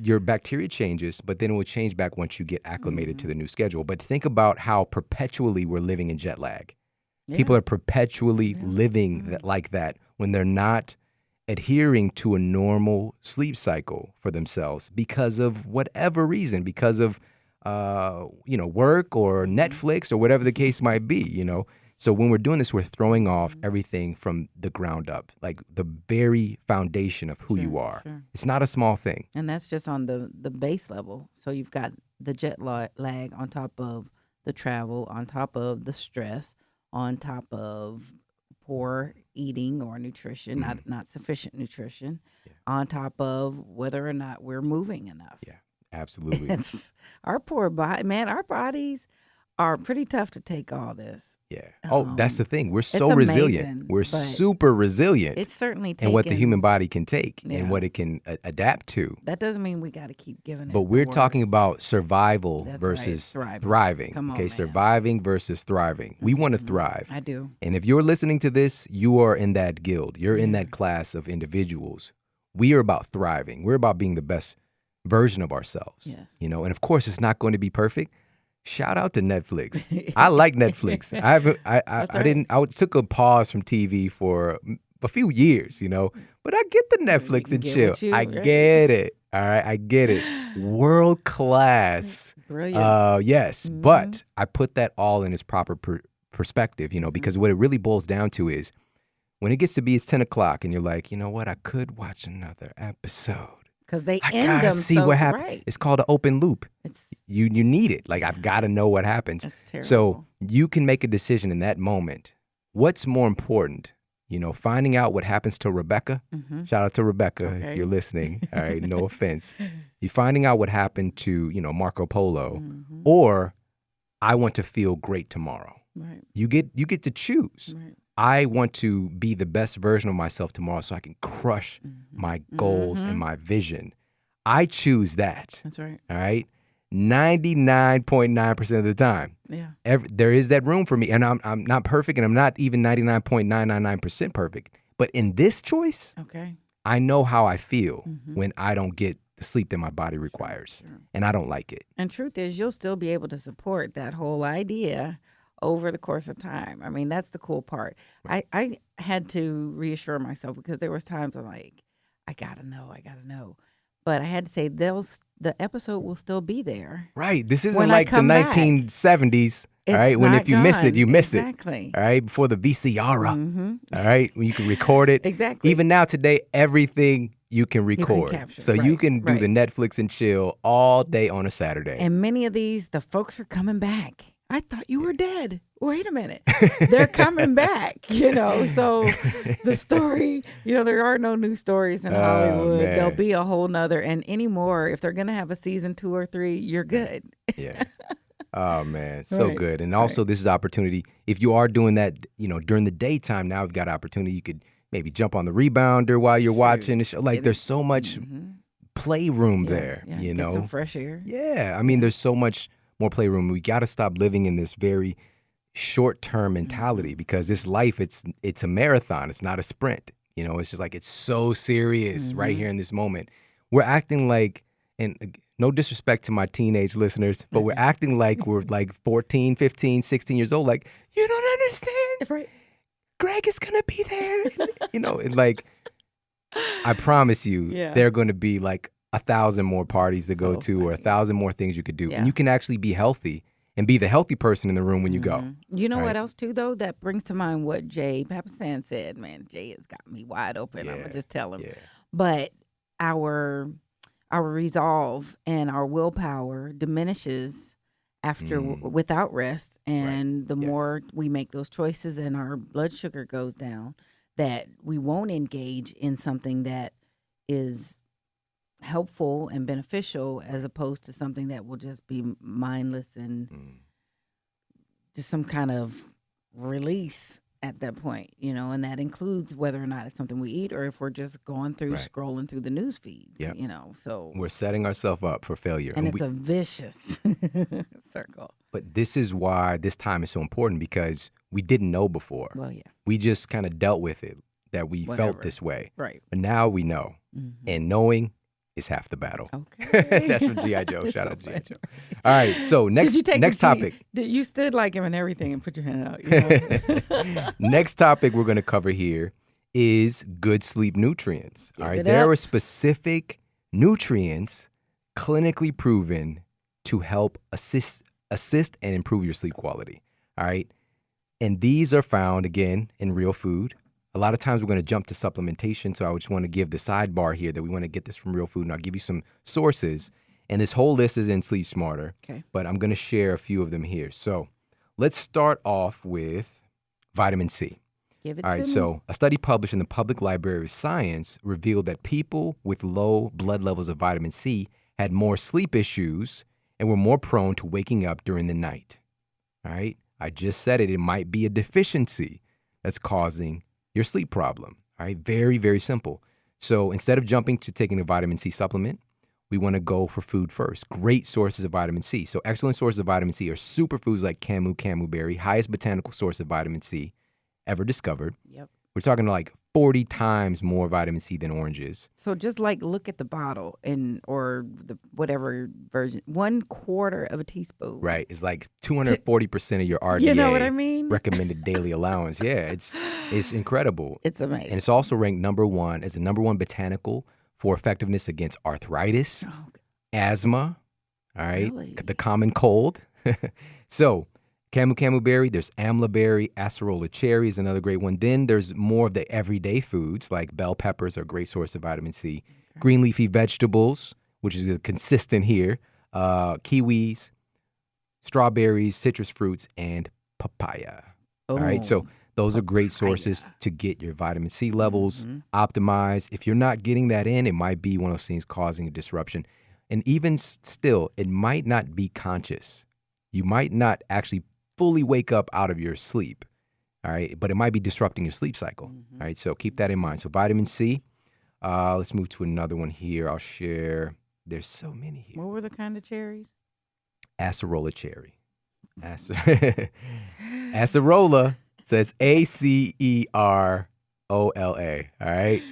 your bacteria changes, but then it will change back once you get acclimated to the new schedule. But think about how perpetually we're living in jet lag. People are perpetually living like that when they're not adhering to a normal sleep cycle for themselves because of whatever reason, because of work or Netflix or whatever the case might be, So when we're doing this, we're throwing off everything from the ground up, like the very foundation of who you are. Sure. It's not a small thing. And that's just on the base level. So you've got the jet lag on top of the travel, on top of the stress, on top of poor eating or nutrition, not sufficient nutrition, on top of whether or not we're moving enough. Yeah, absolutely. It's our poor body, man. Our bodies are pretty tough to take all this. Yeah. Oh, that's the thing. We're so it's resilient. amazing, We're but super resilient. It's certainly taken. And what the human body can take Yeah. and what it can adapt to. That doesn't mean we got to keep giving it. But we're talking about survival That's versus right, thriving. Come on, okay, man. surviving versus thriving. We want to thrive. I do. And if you're listening to this, you are in that guild. You're in that class of individuals. We are about thriving. We're about being the best version of ourselves. Yes. You know, and of course it's not going to be perfect. Shout out to Netflix. I like Netflix. I took a pause from TV for a few years, you know, but I get the Netflix and chill. I get it. All right. I get it. World class. Brilliant. Yes. But I put that all in its proper perspective, you know, because what it really boils down to is when it gets to be it's 10 o'clock and you're like, you know what? I could watch another episode. Because they I end gotta them see so what happens. right. It's called an open loop. It's You need it. Like I've got to know what happens. That's terrible. So you can make a decision in that moment. What's more important? You know, finding out what happens to Rebecca. Shout out to Rebecca if you're listening. All right, no offense. You finding out what happened to, you know, Marco Polo, or I want to feel great tomorrow. Right. You get to choose. Right. I want to be the best version of myself tomorrow so I can crush my goals and my vision. I choose that. That's right. All right. 99.9% of the time. Yeah. There is that room for me. And I'm not perfect and I'm not even 99.999% perfect. But in this choice, Okay. I know how I feel when I don't get the sleep that my body requires. Sure. And I don't like it. And truth is, you'll still be able to support that whole idea over the course of time. I mean, that's the cool part. Right. I had to reassure myself because there was times I'm like, I gotta know. But I had to say, the episode will still be there. Right. This isn't When I like the come back. 1970s. All It's right. When not if you miss it, gone. you miss Exactly. it. All right. Before the VCR. Mm-hmm. All right. When you can record it. Exactly. Even now today, everything you can record. capture, So you right, can do the Netflix and chill all day on a Saturday. And many of these, the folks are coming back. I thought you were dead. Wait a minute. They're coming back, you know. So the story, you know, there are no new stories in Hollywood. Man. There'll be a whole nother. And anymore, if they're going to have a season 2 or 3, you're good. Yeah. Oh, man. So Right, good. And also, this is opportunity. If you are doing that, you know, during the daytime, now we've got opportunity. You could maybe jump on the rebounder while you're watching the show. Like, there's so much playroom there, Yeah, you get know? some fresh air. Yeah. I mean, there's so much more playroom. We got to stop living in this very short-term mentality because this life, it's a marathon. It's not a sprint. You know, it's just like, it's so serious right here in this moment. We're acting like, and no disrespect to my teenage listeners, but we're acting like we're like 14, 15, 16 years old. Like, you don't understand. Right. Greg is going to be there. You know, and like, I promise you, there are going to be like 1,000 more parties to go to or 1,000 more things you could do. Yeah. And you can actually be healthy and be the healthy person in the room when you go. You know Right. what else, too, though? That brings to mind what Jay Papasan said. Man, Jay has got me wide open. I'm going to just tell him. Yeah. But our resolve and our willpower diminishes after without rest, and the more we make those choices and our blood sugar goes down, that we won't engage in something that is helpful and beneficial as opposed to something that will just be mindless and just some kind of release at that point, you know, and that includes whether or not it's something we eat or if we're just going through scrolling through the news feeds, you know. So we're setting ourselves up for failure. and it's a vicious circle. But this is why this time is so important because we didn't know before. Well, yeah. We just kind of dealt with it that we felt this way. Right. But now we know. And knowing is half the battle. Okay. That's from G.I. Joe. It's Shout so out to G.I. funny. Joe. All right. So next topic. You stood like him and everything and put your hand out. You know? Next topic we're going to cover here is good sleep nutrients. All right. There are specific nutrients clinically proven to help assist and improve your sleep quality. All right. And these are found, again, in real food. A lot of times we're going to jump to supplementation, so I just want to give the sidebar here that we want to get this from real food, and I'll give you some sources. And this whole list is in Sleep Smarter, but I'm going to share a few of them here. So let's start off with vitamin C. Give it All right, to so me. a study published in the Public Library of Science revealed that people with low blood levels of vitamin C had more sleep issues and were more prone to waking up during the night. All right, I just said it might be a deficiency that's causing your sleep problem. All right, very, very simple. So instead of jumping to taking a vitamin C supplement, we want to go for food first. Great sources of vitamin C. So excellent sources of vitamin C are superfoods like camu berry, highest botanical source of vitamin C ever discovered. Yep. We're talking like 40 times more vitamin C than oranges. So just like look at the bottle or the whatever version, 1/4 of a teaspoon. Right. It's like 240% of your RDA. You know what I mean? Recommended daily allowance. Yeah, it's incredible. It's amazing. And it's also ranked number one as the number one botanical for effectiveness against arthritis, asthma, all right, Really? the common cold. So camu berry, there's amla berry, acerola cherry is another great one. Then there's more of the everyday foods like bell peppers are a great source of vitamin C. Green leafy vegetables, which is consistent here, kiwis, strawberries, citrus fruits, and papaya. All right, so those are great sources to get your vitamin C levels optimized. If you're not getting that in, it might be one of those things causing a disruption. And even still, it might not be conscious. You might not actually fully wake up out of your sleep, all right? But it might be disrupting your sleep cycle, all right? So keep that in mind. So vitamin C. Let's move to another one here. I'll share. There's so many here. What were the kind of cherries? Acerola cherry. Acerola says Acerola, all right?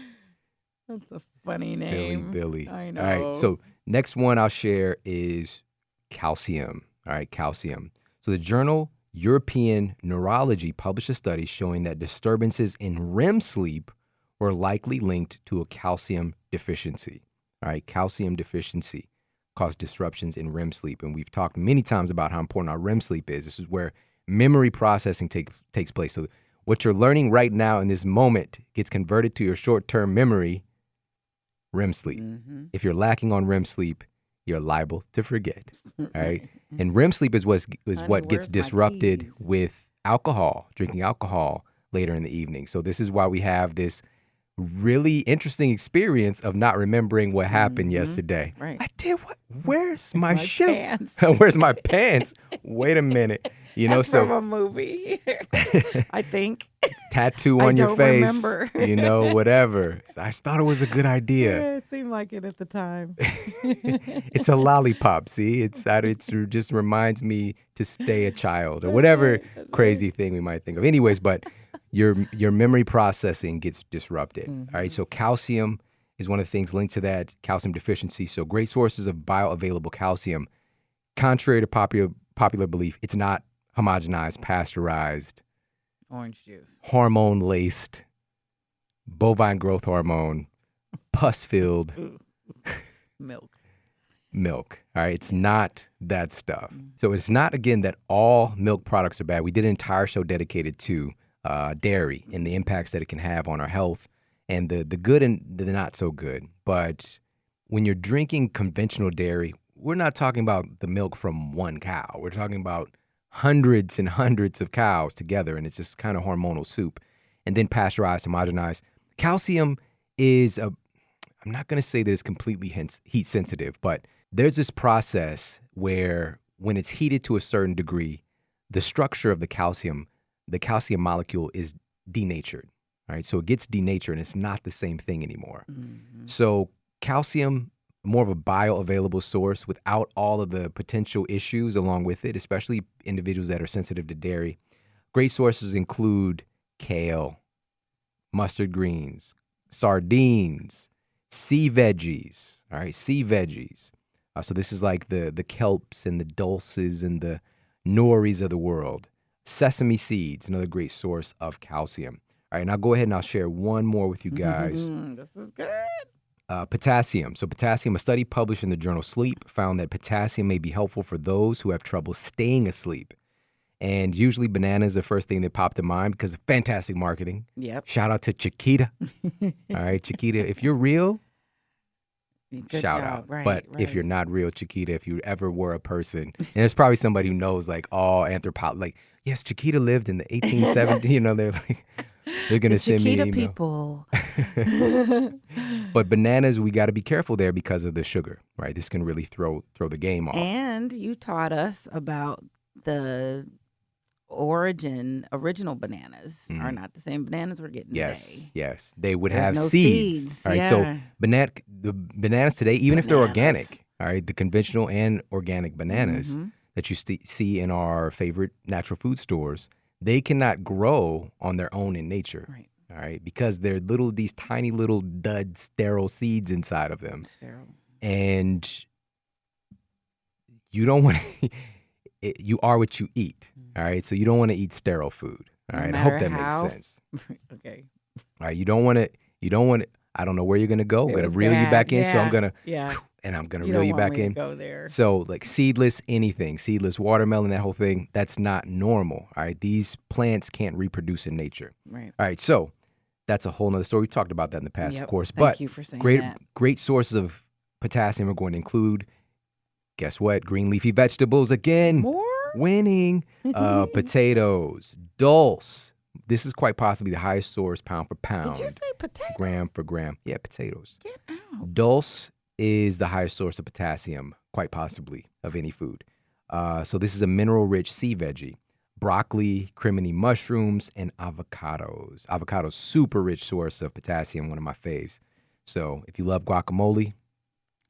That's a funny name. Silly Billy. I know. All right, so next one I'll share is calcium, all right, calcium. So the journal European Neurology published a study showing that disturbances in REM sleep were likely linked to a calcium deficiency. All right, calcium deficiency caused disruptions in REM sleep. And we've talked many times about how important our REM sleep is. This is where memory processing takes place. So what you're learning right now in this moment gets converted to your short-term memory, REM sleep. If you're lacking on REM sleep, you're liable to forget. All right. And REM sleep is what gets disrupted with alcohol, drinking alcohol later in the evening. So this is why we have this really interesting experience of not remembering what happened yesterday. Right. I did what? Where's my shoe? Pants. Where's my pants? Wait a minute. You know, That's so from a movie, I think. Tattoo on your don't face, remember. you know, whatever. So I just thought it was a good idea. Yeah, it seemed like it at the time. It's a lollipop. See, it just reminds me to stay a child or whatever crazy thing we might think of. Anyways, but your memory processing gets disrupted. All right. So calcium is one of the things linked to that, calcium deficiency. So great sources of bioavailable calcium. Contrary to popular belief, it's not homogenized, pasteurized, Orange juice. hormone-laced, bovine growth hormone, pus-filled milk. All right, it's not that stuff. So it's not, again, that all milk products are bad. We did an entire show dedicated to dairy and the impacts that it can have on our health and the good and the not so good. But when you're drinking conventional dairy, we're not talking about the milk from one cow. We're talking about hundreds and hundreds of cows together, and it's just kind of hormonal soup. And then pasteurized, homogenized. Calcium is I'm not going to say that it's completely heat sensitive, but there's this process where when it's heated to a certain degree, the structure of the calcium molecule is denatured. All right, so it gets denatured, and it's not the same thing anymore. So calcium, more of a bioavailable source without all of the potential issues along with it, especially individuals that are sensitive to dairy. Great sources include kale, mustard greens, sardines, sea veggies. All right, sea veggies. So this is like the kelps and the dulses and the noris of the world. Sesame seeds, another great source of calcium. All right, and I'll go ahead and I'll share one more with you guys. This is good. Potassium. So potassium, a study published in the journal Sleep found that potassium may be helpful for those who have trouble staying asleep. And usually bananas are the first thing that pop to mind because of fantastic marketing. Yep. Shout out to Chiquita. All right, Chiquita, if you're real, Good shout job. out. Right, But if you're not real, Chiquita, if you ever were a person, and there's probably somebody who knows like all anthropology, like, yes, Chiquita lived in the 1870s, they're like, they're going to send me an Chiquita email. people. But bananas, we got to be careful there because of the sugar, right? This can really throw the game off. And you taught us about the original bananas are not the same bananas we're getting today. Yes. They would There's have no seeds. All right. yeah. So the bananas today, even if they're organic, all right, the conventional and organic bananas that you see in our favorite natural food stores, they cannot grow on their own in nature. Right. All right. Because they're these tiny little dud sterile seeds inside of them. Sterile. And you don't want to, you are what you eat. All right. So you don't want to eat sterile food. All right. I hope that makes sense. Okay. All right. You don't want to, I don't know where you're going to go. I'm going to reel you back in. So I'm going to, and I'm going to reel you back in. Go there. So like seedless watermelon, that whole thing, that's not normal. All right. These plants can't reproduce in nature. Right. All right. So that's a whole nother story. We talked about that in the past, of course. Thank you for saying that. Great sources of potassium are going to include, guess what? Green leafy vegetables again. More? Winning. Potatoes, dulse. This is quite possibly the highest source pound for pound. Did you say potatoes? Gram for gram. Yeah, potatoes. Get out. Dulse is the highest source of potassium, quite possibly, of any food. So this is a mineral-rich sea veggie. Broccoli, crimini mushrooms, and avocados. Avocados, super rich source of potassium, one of my faves. So if you love guacamole,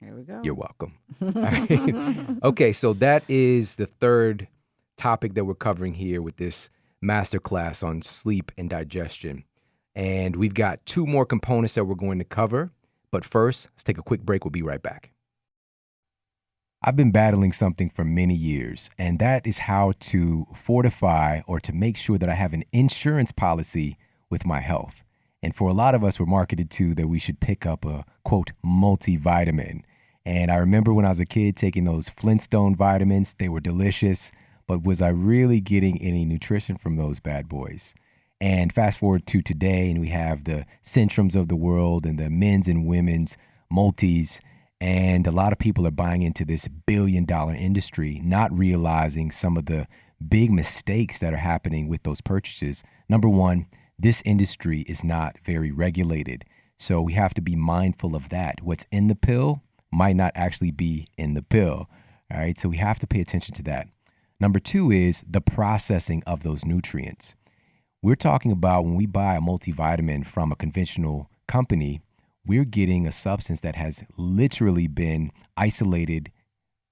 here we go. You're welcome. All right. Okay, so that is the third topic that we're covering here with this masterclass on sleep and digestion. And we've got two more components that we're going to cover. But first, let's take a quick break. We'll be right back. I've been battling something for many years, and that is how to fortify or to make sure that I have an insurance policy with my health. And for a lot of us, we're marketed to that we should pick up a, quote, multivitamin. And I remember when I was a kid taking those Flintstone vitamins. They were delicious, but was I really getting any nutrition from those bad boys? And fast forward to today, and we have the Centrums of the world and the men's and women's multis. And a lot of people are buying into this billion-dollar industry, not realizing some of the big mistakes that are happening with those purchases. Number one, this industry is not very regulated. So we have to be mindful of that. What's in the pill might not actually be in the pill. All right. So we have to pay attention to that. Number two is the processing of those nutrients. We're talking about when we buy a multivitamin from a conventional company, we're getting a substance that has literally been isolated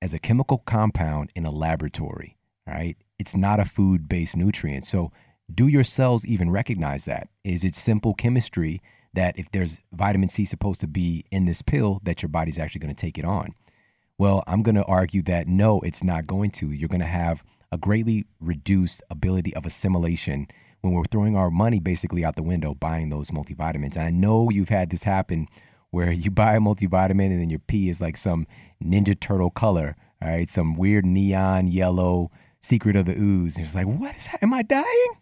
as a chemical compound in a laboratory. All right. It's not a food-based nutrient. So do your cells even recognize that? Is it simple chemistry that if there's vitamin C supposed to be in this pill, that your body's actually going to take it on? Well, I'm going to argue that no, it's not going to. You're going to have a greatly reduced ability of assimilation when we're throwing our money basically out the window buying those multivitamins. And I know you've had this happen where you buy a multivitamin and then your pee is like some Ninja Turtle color, all right, some weird neon yellow secret of the ooze. And it's like, what is that? Am I dying?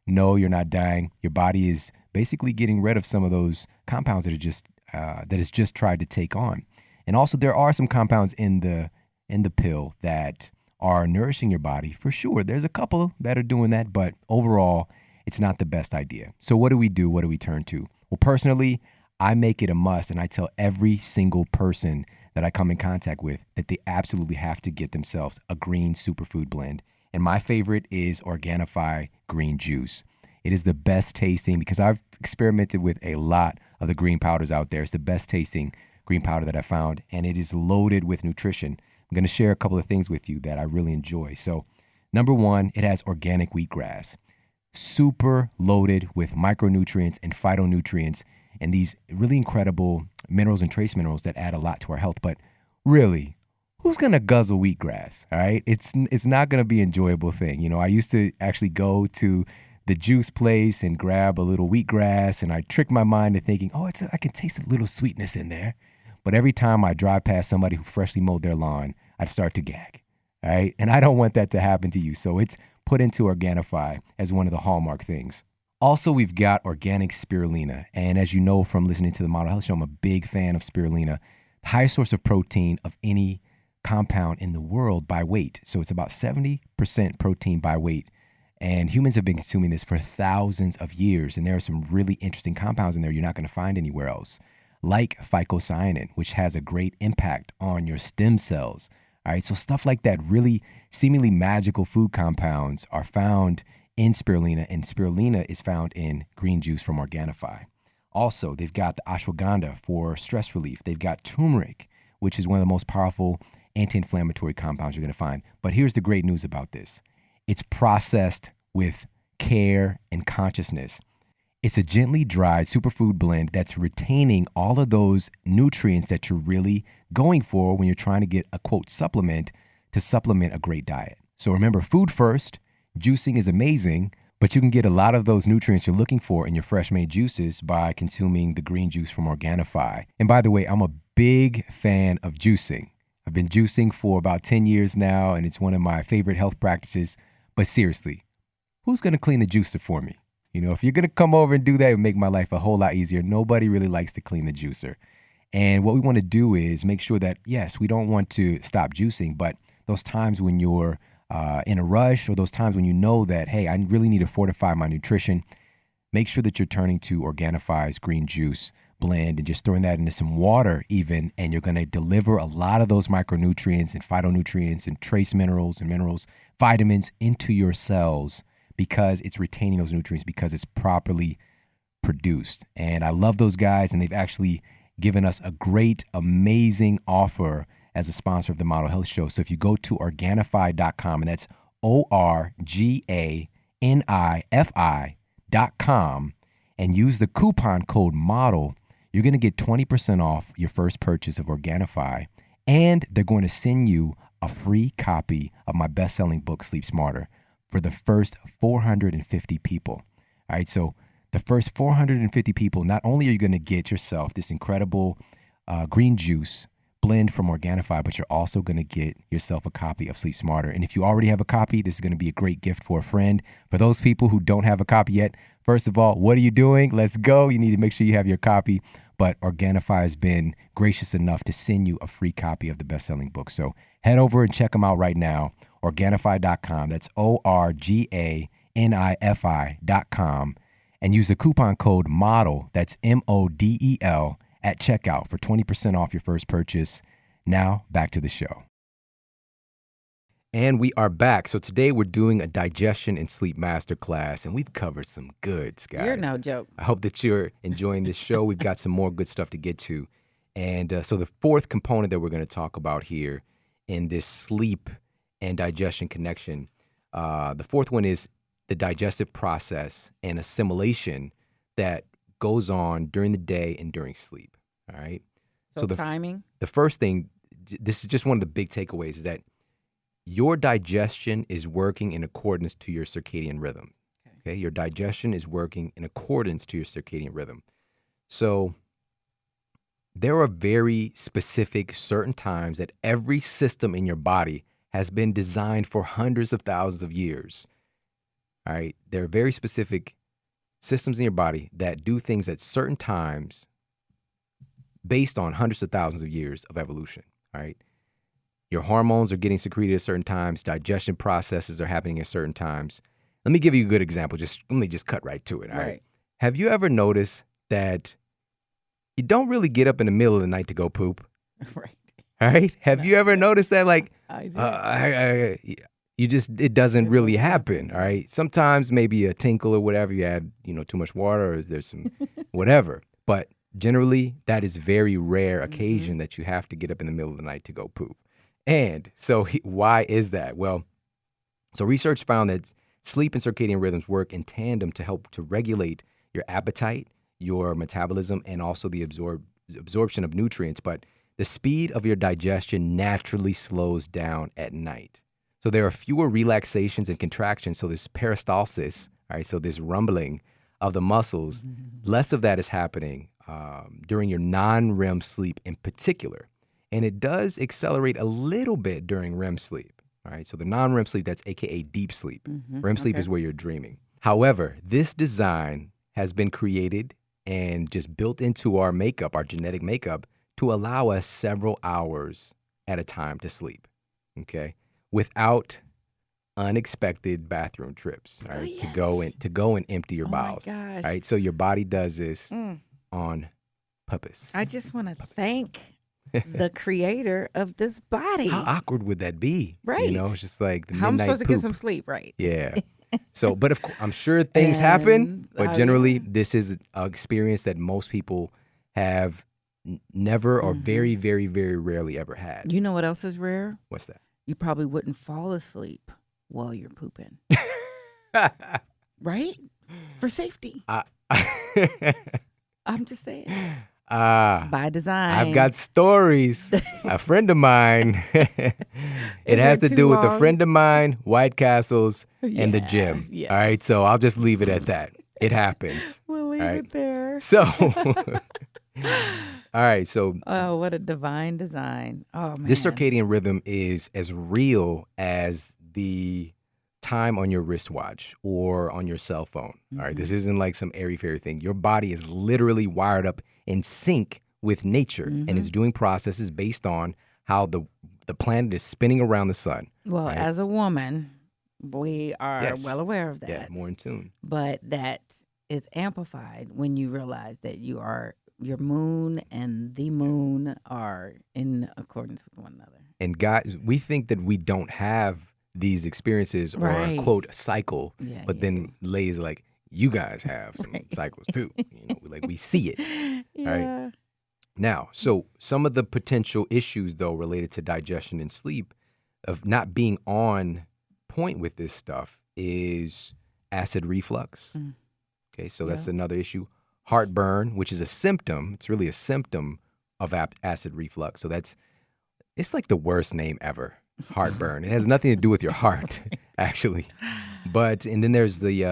No, you're not dying. Your body is basically getting rid of some of those compounds that are just that it's just tried to take on. And also, there are some compounds in the pill that are nourishing your body for sure. There's a couple that are doing that, but overall, it's not the best idea. So what do we do? What do we turn to? Well, personally, I make it a must, and I tell every single person that I come in contact with that they absolutely have to get themselves a green superfood blend. And my favorite is Organifi green juice. It is the best tasting because I've experimented with a lot of the green powders out there. It's the best tasting green powder that I found, and it is loaded with nutrition. I'm going to share a couple of things with you that I really enjoy. So, number one, it has organic wheatgrass, super loaded with micronutrients and phytonutrients and these really incredible minerals and trace minerals that add a lot to our health. But really, who's going to guzzle wheatgrass? All right. It's not going to be an enjoyable thing. You know, I used to actually go to the juice place and grab a little wheatgrass, and I tricked my mind into thinking, oh, I can taste a little sweetness in there. But every time I drive past somebody who freshly mowed their lawn, I'd start to gag. All right. And I don't want that to happen to you. So it's put into Organifi as one of the hallmark things. Also, we've got organic spirulina. And as you know from listening to the Model Health Show, I'm a big fan of spirulina, the highest source of protein of any compound in the world by weight. So it's about 70% protein by weight. And humans have been consuming this for thousands of years. And there are some really interesting compounds in there you're not going to find anywhere else, like phycocyanin, which has a great impact on your stem cells. All right, so stuff like that, really seemingly magical food compounds are found in spirulina, and spirulina is found in green juice from Organifi. Also, they've got the ashwagandha for stress relief. They've got turmeric, which is one of the most powerful anti-inflammatory compounds you're going to find. But here's the great news about this. It's processed with care and consciousness. It's a gently dried superfood blend that's retaining all of those nutrients that you're really going for when you're trying to get a, quote, supplement to supplement a great diet. So remember, food first. Juicing is amazing, but you can get a lot of those nutrients you're looking for in your fresh made juices by consuming the green juice from Organifi. And by the way, I'm a big fan of juicing. I've been juicing for about 10 years now, and it's one of my favorite health practices. But seriously, who's going to clean the juicer for me? You know, if you're going to come over and do that, it would make my life a whole lot easier. Nobody really likes to clean the juicer. And what we want to do is make sure that, yes, we don't want to stop juicing, but those times when you're in a rush, or those times when you know that, hey, I really need to fortify my nutrition, make sure that you're turning to Organifi's green juice blend and just throwing that into some water even, and you're going to deliver a lot of those micronutrients and phytonutrients and trace minerals and minerals, vitamins into your cells because it's retaining those nutrients because it's properly produced. And I love those guys, and they've actually given us a great, amazing offer as a sponsor of the Model Health Show. So if you go to Organifi.com, and that's Organifi.com, and use the coupon code MODEL, you're going to get 20% off your first purchase of Organifi, and they're going to send you a free copy of my best-selling book, Sleep Smarter, for the first 450 people. All right, so the first 450 people, not only are you going to get yourself this incredible green juice blend from Organifi, but you're also going to get yourself a copy of Sleep Smarter. And if you already have a copy, this is going to be a great gift for a friend. For those people who don't have a copy yet, first of all, what are you doing? Let's go. You need to make sure you have your copy. But Organifi has been gracious enough to send you a free copy of the best-selling book. So head over and check them out right now, Organifi.com. That's Organifi.com. And use the coupon code MODEL, that's MODEL, at checkout for 20% off your first purchase. Now, back to the show. And we are back. So today we're doing a digestion and sleep masterclass, and we've covered some goods, guys. You're no joke. I hope that you're enjoying this show. We've got some more good stuff to get to. And so the fourth component that we're going to talk about here in this sleep and digestion connection, the fourth one is the digestive process and assimilation that goes on during the day and during sleep. All right. So the timing. The first thing, this is just one of the big takeaways, is that your digestion is working in accordance to your circadian rhythm. Okay. Your digestion is working in accordance to your circadian rhythm. So there are very specific certain times that every system in your body has been designed for hundreds of thousands of years. All right. There are very specific systems in your body that do things at certain times based on hundreds of thousands of years of evolution. All right. Your hormones are getting secreted at certain times. Digestion processes are happening at certain times. Let me give you a good example. Let me cut right to it. All right. Have you ever noticed that you don't really get up in the middle of the night to go poop? Right. All right. Have you ever noticed that? Like, I do. it doesn't really happen. All right. Sometimes maybe a tinkle or whatever, you add, too much water, or there's some whatever. But generally, that is very rare occasion that you have to get up in the middle of the night to go poop. And so why is that? Well, so research found that sleep and circadian rhythms work in tandem to help to regulate your appetite, your metabolism, and also the absorption of nutrients. But the speed of your digestion naturally slows down at night. So there are fewer relaxations and contractions. So this peristalsis, all right, so this rumbling of the muscles, less of that is happening during your non-REM sleep in particular. And it does accelerate a little bit during REM sleep. All right. So the non-REM sleep, that's AKA deep sleep. REM sleep Okay. is where you're dreaming. However, this design has been created and just built into our makeup, our genetic makeup, to allow us several hours at a time to sleep. Okay. Without unexpected bathroom trips. All right. To go and empty your Oh my bowels. gosh. All right. So your body does this Mm. on purpose. I just want to thank the creator of this body. How awkward would that be? Right. You know, it's just like the How am I midnight supposed to get poop. some sleep, right? Yeah. So, but of course, I'm sure things happen, And, but generally, this is an experience that most people have never or very, very, very rarely ever had. You know what else is rare? What's that? You probably wouldn't fall asleep while you're pooping, right? For safety. I'm just saying. By design. I've got stories. A friend of mine. It has to do with a friend of mine, White Castles, and the gym. Yeah. All right. So I'll just leave it at that. It happens. We'll leave right. it there. So, all right. So, Oh, what a divine design. Oh, man. this circadian rhythm is as real as the time on your wristwatch or on your cell phone. All right. This isn't like some airy-fairy thing. Your body is literally wired up in sync with nature and is doing processes based on how the planet is spinning around the sun. Well, right? as a woman, we are Yes. well aware of that. Yeah, more in tune. But that is amplified when you realize that your moon and the moon are in accordance with one another. And guys, we think that we don't have these experiences or Right. quote a cycle, Yeah, but then Lay's like, you guys have some cycles too. You know, like we see it. Yeah. Now, so some of the potential issues though related to digestion and sleep of not being on point with this stuff is acid reflux. Okay, so that's another issue. Heartburn, which is a symptom. It's really a symptom of acid reflux. So it's like the worst name ever. Heartburn. It has nothing to do with your heart, actually. And then there's the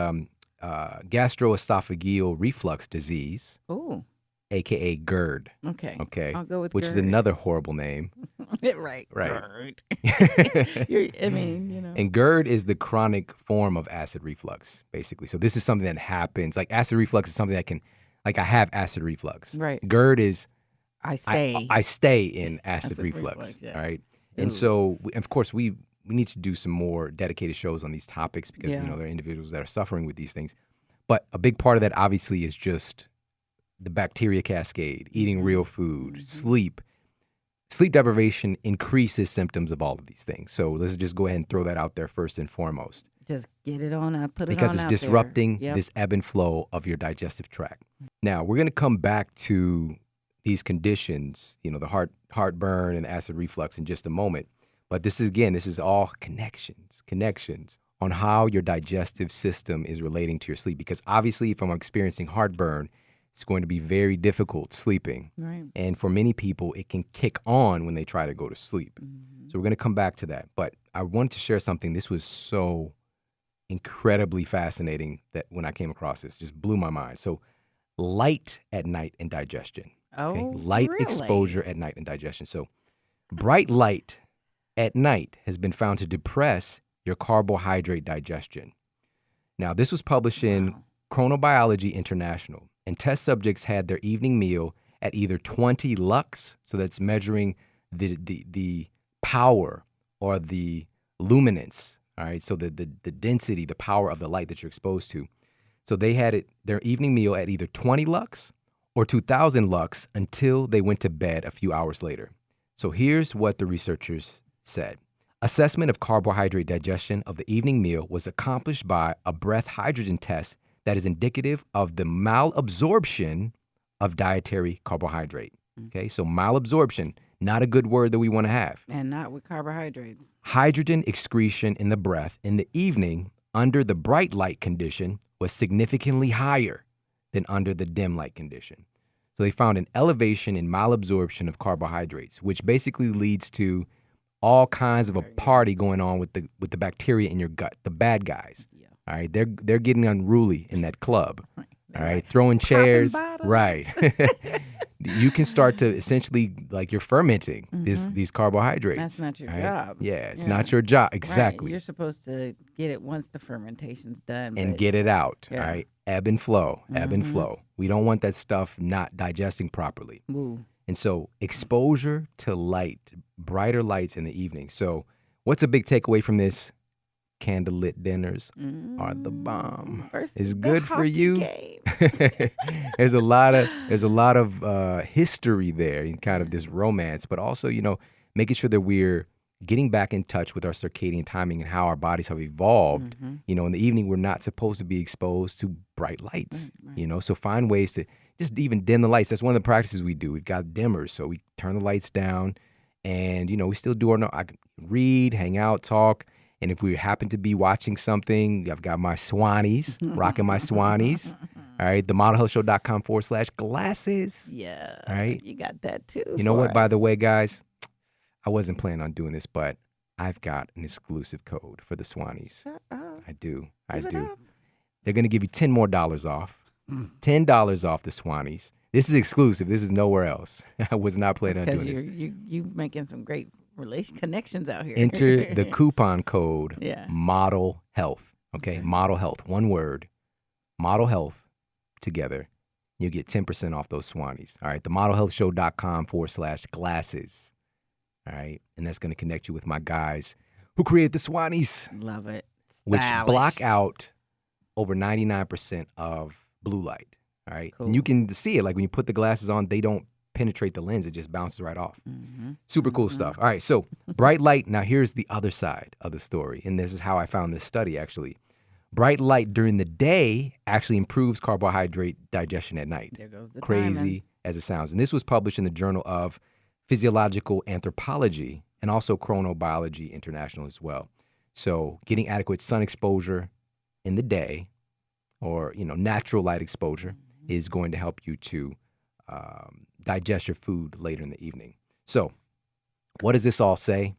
gastroesophageal reflux disease, Oh, aka GERD. okay. Okay, I'll go with which is GERD. another horrible name. Right. Right. I mean, you know. And GERD is the chronic form of acid reflux, basically. So this is something that happens. Like acid reflux is something that can, like I have acid reflux. Right. GERD is I stay. I stay in acid Acid reflux. reflux, yeah. All right. And so, of course, we need to do some more dedicated shows on these topics because, Yeah. you know, there are individuals that are suffering with these things. But a big part of that, obviously, is just the bacteria cascade, eating real food, sleep. Sleep deprivation increases symptoms of all of these things. So let's just go ahead and throw that out there first and foremost. Just get it on. Put it on Because it's out disrupting there. Yep. this ebb and flow of your digestive tract. Now, we're going to come back to these conditions, you know, the heartburn and acid reflux in just a moment. But this is all connections on how your digestive system is relating to your sleep. Because obviously, if I'm experiencing heartburn, it's going to be very difficult sleeping. Right. And for many people, it can kick on when they try to go to sleep. So we're going to come back to that. But I wanted to share something. This was so incredibly fascinating that when I came across this, just blew my mind. So light at night and digestion. Okay? Oh, Light really? exposure at night and digestion. So bright light at night has been found to depress your carbohydrate digestion. Now, this was published in Chronobiology International, and test subjects had their evening meal at either 20 lux, so that's measuring the power or the luminance, all right, so the density, the power of the light that you're exposed to. So they had their evening meal at either 20 lux or 2,000 lux until they went to bed a few hours later. So here's what the researchers said. Assessment of carbohydrate digestion of the evening meal was accomplished by a breath hydrogen test that is indicative of the malabsorption of dietary carbohydrate. Okay, so malabsorption, not a good word that we want to have. And not with carbohydrates. Hydrogen excretion in the breath in the evening under the bright light condition was significantly higher than under the dim light condition. So they found an elevation in malabsorption of carbohydrates, which basically leads to all kinds of a party going on with the bacteria in your gut, the bad guys. Yeah. All right, they're getting unruly in that club. All right, throwing chairs, bottles. right, you can start to essentially, like, you're fermenting these carbohydrates. That's not your right? job. Yeah, it's not your job. Exactly. Right. You're supposed to get it once the fermentation's done. And get it out. Yeah. All right. Ebb and flow. Ebb and flow. We don't want that stuff not digesting properly. Ooh. And so exposure to light, brighter lights in the evening. So what's a big takeaway from this? Candlelit dinners are the bomb. It's good for you. There's a lot of history there, and kind of this romance, but also, making sure that we're getting back in touch with our circadian timing and how our bodies have evolved. In the evening, we're not supposed to be exposed to bright lights. Right. So find ways to just even dim the lights. That's one of the practices we do. We've got dimmers, so we turn the lights down, and we still do I can read, hang out, talk. And if we happen to be watching something, I've got my Swannies, rocking my Swannies. All right, themodelhealthshow.com/glasses. Yeah. All right. You got that too. You know what, by the way, guys? I wasn't planning on doing this, but I've got an exclusive code for the Swannies. Shut up. I do. Give it up. They're going to give you $10 more off. $10 off the Swannies. This is exclusive. This is nowhere else. I was not planning on doing this. Because you making some great connections out here. Enter the coupon code Model Health. Okay, Model Health, one word, Model Health together. You get 10% off those Swannies. All right, themodelhealthshow.com/glasses. All right, and that's going to connect you with my guys who created the Swannies. Love it. Which Stylish. block out over 99% of blue light. All right, Cool. and you can see it. Like when you put the glasses on, they don't penetrate the lens. It just bounces right off. Super cool stuff. All right, so bright light. Now here's the other side of the story, and this is how I found this study actually. Bright light during the day actually improves carbohydrate digestion at night. There goes the Crazy timing. as it sounds. And this was published in the Journal of Physiological Anthropology and also Chronobiology International as well. So getting adequate sun exposure in the day, or natural light exposure, is going to help you to digest your food later in the evening. So what does this all say?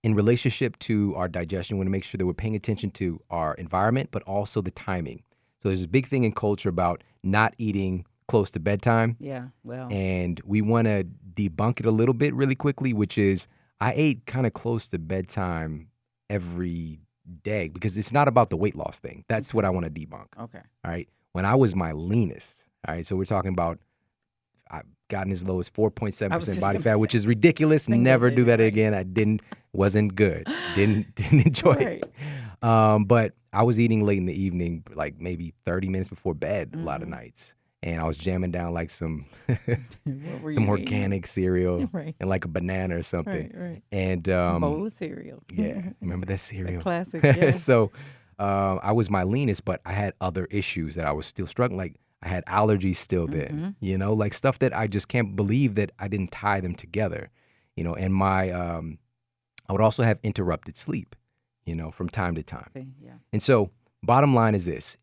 In relationship to our digestion, we want to make sure that we're paying attention to our environment, but also the timing. So there's a big thing in culture about not eating close to bedtime. Yeah, well. And we want to debunk it a little bit really quickly, which is I ate kind of close to bedtime every day because it's not about the weight loss thing. That's what I want to debunk. Okay. All right. When I was my leanest, all right, so we're talking about I've gotten as low as 4.7% body fat, which is ridiculous. Never do that again. Wasn't good. Didn't enjoy it. But I was eating late in the evening, like maybe 30 minutes before bed a lot of nights. And I was jamming down like some organic cereal and like a banana or something. Right. And A bowl of cereal. yeah, remember that cereal? Classic. Yeah. So I was my leanest, but I had other issues that I was still struggling. Like I had allergies still then, like stuff that I just can't believe that I didn't tie them together, and my, I would also have interrupted sleep, from time to time. Yeah. And so bottom line is this,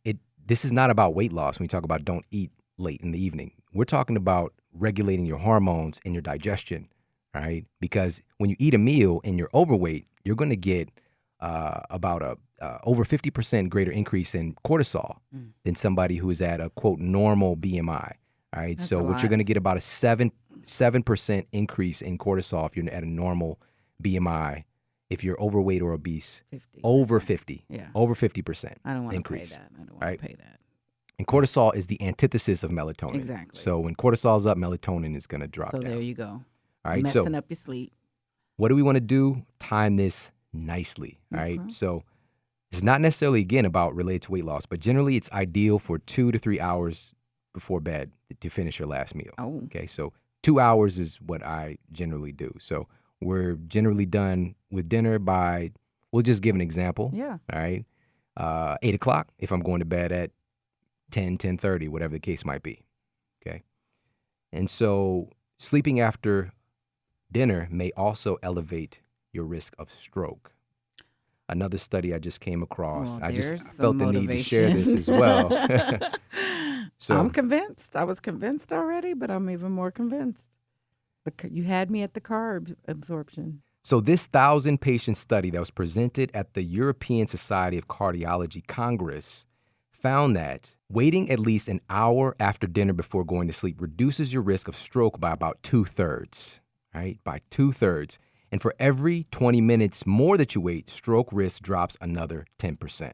this is not about weight loss. When we talk about don't eat late in the evening, we're talking about regulating your hormones and your digestion, right? Because when you eat a meal and you're overweight, you're going to get about over 50% greater increase in cortisol than somebody who is at a quote normal BMI. All right. That's so a what lot. you're going to get about a 7% increase in cortisol if you're at a normal BMI. If you're overweight or obese, 50. over 50, Yeah. over 50% I don't want to pay increase. that. I don't want Right. to pay that. And cortisol is the antithesis of melatonin. Exactly. So when cortisol's up, melatonin is going to drop So down. there you go. All right. Messing up your sleep. What do we want to do? Time this nicely. All right. So it's not necessarily, again, about related to weight loss, but generally it's ideal for 2 to 3 hours before bed to finish your last meal. Oh. Okay. So 2 hours is what I generally do. So we're generally done with dinner by, we'll just give an example. Yeah. All right. 8 o'clock if I'm going to bed at 10:30, whatever the case might be. Okay. And so sleeping after dinner may also elevate your risk of stroke. Another study I just came across. Well, I there's felt the some need to share this as motivation. well. So I'm convinced. I was convinced already, but I'm even more convinced. You had me at the carb absorption. So this 1,000-patient study that was presented at the European Society of Cardiology Congress found that waiting at least an hour after dinner before going to sleep reduces your risk of stroke by about 2/3, right? By 2/3. And for every 20 minutes more that you wait, stroke risk drops another 10%.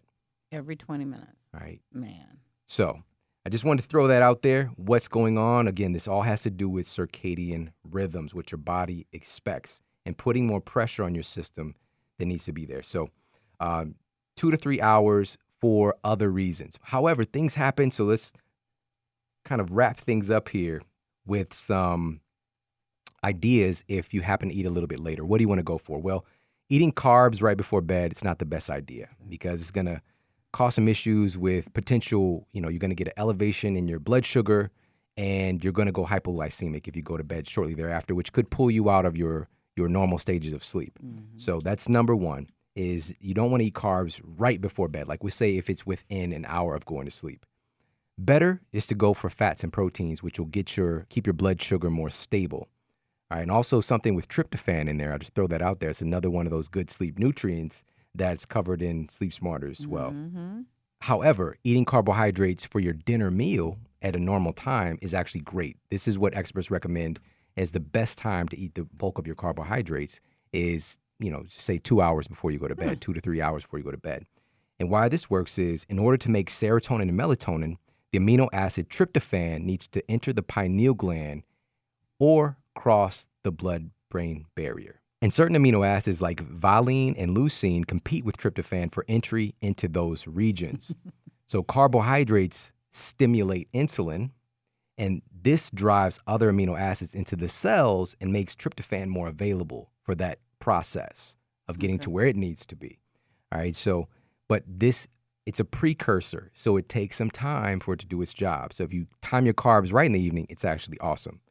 Every 20 minutes. Right. Man. So I just wanted to throw that out there. What's going on? Again, this all has to do with circadian rhythms, what your body expects, and putting more pressure on your system that needs to be there. So 2 to 3 hours for other reasons. However, things happen. So let's kind of wrap things up here with some ideas if you happen to eat a little bit later. What do you want to go for? Well, eating carbs right before bed, it's not the best idea because it's going to cause some issues with potential, you're going to get an elevation in your blood sugar and you're going to go hypoglycemic if you go to bed shortly thereafter, which could pull you out of your normal stages of sleep. Mm-hmm. So that's number one, is you don't want to eat carbs right before bed. Like we say, if it's within an hour of going to sleep. Better is to go for fats and proteins, which will keep your blood sugar more stable. All right, and also something with tryptophan in there. I'll just throw that out there. It's another one of those good sleep nutrients that's covered in Sleep Smarter as well. Mm-hmm. However, eating carbohydrates for your dinner meal at a normal time is actually great. This is what experts recommend as the best time to eat the bulk of your carbohydrates is, say 2 hours before you go to bed, 2 to 3 hours before you go to bed. And why this works is in order to make serotonin and melatonin, the amino acid tryptophan needs to enter the pineal gland or cross the blood-brain barrier. And certain amino acids like valine and leucine compete with tryptophan for entry into those regions. So carbohydrates stimulate insulin, and this drives other amino acids into the cells and makes tryptophan more available for that process of getting to where it needs to be. All right, but it's a precursor, so it takes some time for it to do its job. So if you time your carbs right in the evening, it's actually awesome.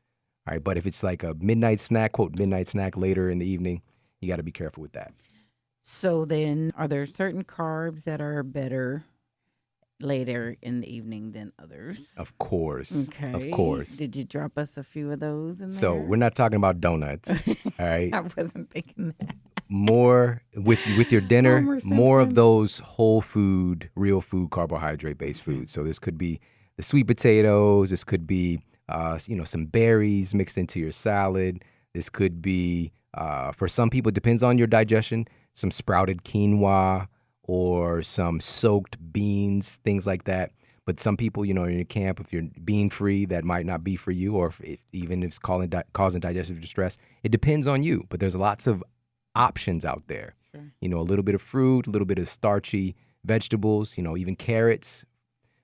All right, but if it's like a midnight snack, quote, midnight snack later in the evening, you got to be careful with that. So then, are there certain carbs that are better later in the evening than others? Of course. Okay. Of course. Did you drop us a few of those in there? So we're not talking about donuts, all right? I wasn't thinking that. More with your dinner, more of those whole food, real food, carbohydrate-based foods. So this could be the sweet potatoes. This could be some berries mixed into your salad. This could be, for some people, it depends on your digestion, some sprouted quinoa or some soaked beans, things like that. But some people, in your camp, if you're bean-free, that might not be for you, or even if it's causing digestive distress. It depends on you, but there's lots of options out there. Sure. A little bit of fruit, a little bit of starchy vegetables, even carrots.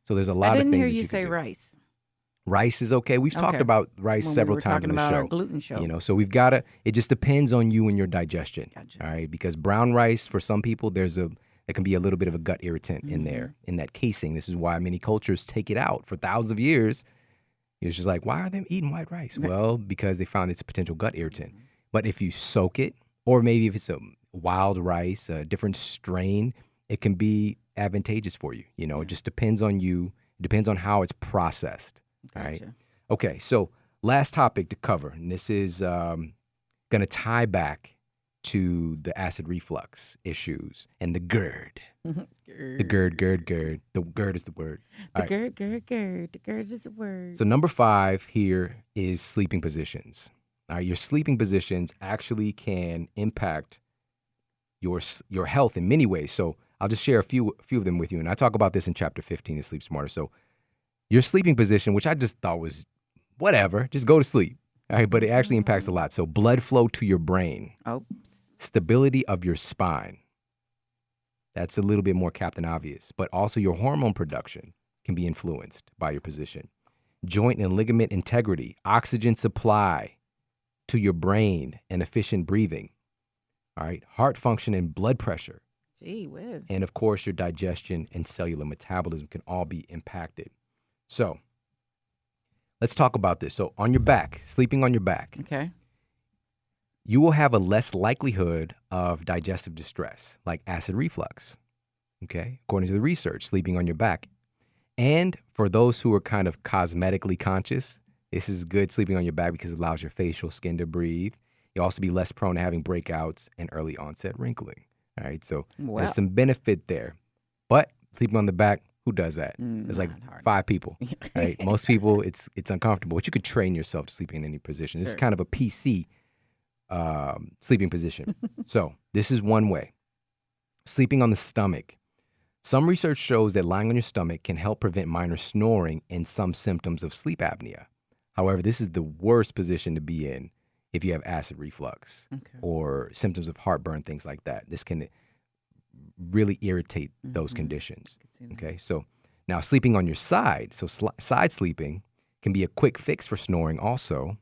So there's a lot of things. I didn't hear that you say do. Rice. Rice is okay. We've talked about rice several times on the show. Our gluten show. So we've got it just depends on you and your digestion. Gotcha. All right. Because brown rice, for some people, there can be a little bit of a gut irritant in there, in that casing. This is why many cultures take it out for thousands of years. It's just like, why are they eating white rice? Well, because they found it's a potential gut irritant. But if you soak it, or maybe if it's a wild rice, a different strain, it can be advantageous for you. It just depends on you. It depends on how it's processed. Gotcha. All right. Okay. So last topic to cover, and this is going to tie back to the acid reflux issues and the GERD. The GERD. The GERD is the word. GERD. The GERD is the word. So number 5 here is sleeping positions. All right. Your sleeping positions actually can impact your health in many ways. So I'll just share a few of them with you. And I talk about this in chapter 15 of Sleep Smarter. So your sleeping position, which I just thought was whatever, just go to sleep. All right, but it actually impacts a lot. So blood flow to your brain, stability of your spine. That's a little bit more Captain Obvious, but also your hormone production can be influenced by your position. Joint and ligament integrity, oxygen supply to your brain, and efficient breathing. All right, heart function and blood pressure. Gee whiz. And of course, your digestion and cellular metabolism can all be impacted. So let's talk about this. So on your back, sleeping on your back, okay, you will have a less likelihood of digestive distress, like acid reflux, okay, according to the research, sleeping on your back. And for those who are kind of cosmetically conscious, this is good, sleeping on your back, because it allows your facial skin to breathe. You'll also be less prone to having breakouts and early onset wrinkling. All right, so there's some benefit there. But sleeping on the back, Who does that? There's like Not hard. 5 people, right? Most people, it's uncomfortable, but you could train yourself to sleeping in any position. This is Sure. kind of a PC sleeping position. So this is one way. Sleeping on the stomach. Some research shows that lying on your stomach can help prevent minor snoring and some symptoms of sleep apnea. However, this is the worst position to be in if you have acid reflux or symptoms of heartburn, things like that. This can really irritate those conditions. Okay, so now sleeping on your side. So side sleeping can be a quick fix for snoring also,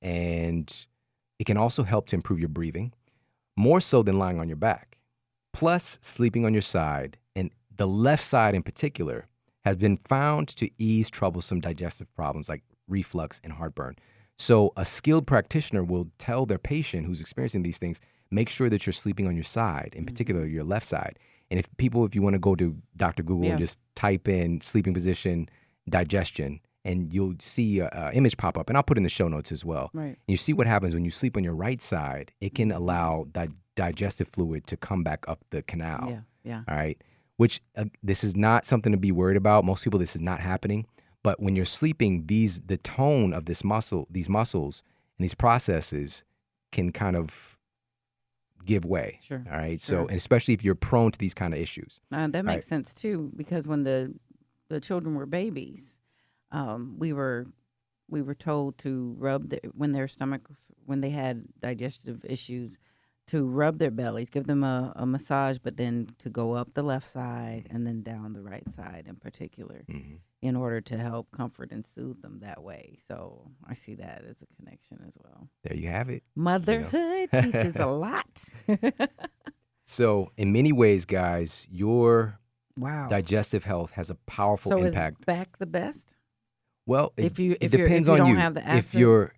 and it can also help to improve your breathing, more so than lying on your back. Plus, sleeping on your side, and the left side in particular, has been found to ease troublesome digestive problems like reflux and heartburn. So a skilled practitioner will tell their patient who's experiencing these things, make sure that you're sleeping on your side, in particular your left side. And if you want to go to Dr. Google and just type in sleeping position, digestion, and you'll see an image pop up, and I'll put in the show notes as well. Right. And you see what happens when you sleep on your right side. It can allow that digestive fluid to come back up the canal. Yeah. All right. Which this is not something to be worried about. Most people, this is not happening. But when you're sleeping, the tone of these muscles and these processes can kind of give way. Sure. All right. Sure. So, and especially if you're prone to these kind of issues. That makes sense too, because when the children were babies, we were told to rub when they had digestive issues, to rub their bellies, give them a massage, but then to go up the left side and then down the right side in particular, in order to help comfort and soothe them that way. So I see that as a connection as well. There you have it. Motherhood teaches a lot. So in many ways, guys, your Wow. digestive health has a powerful impact. Is back the best? Well, If it depends on don't you. have the acid?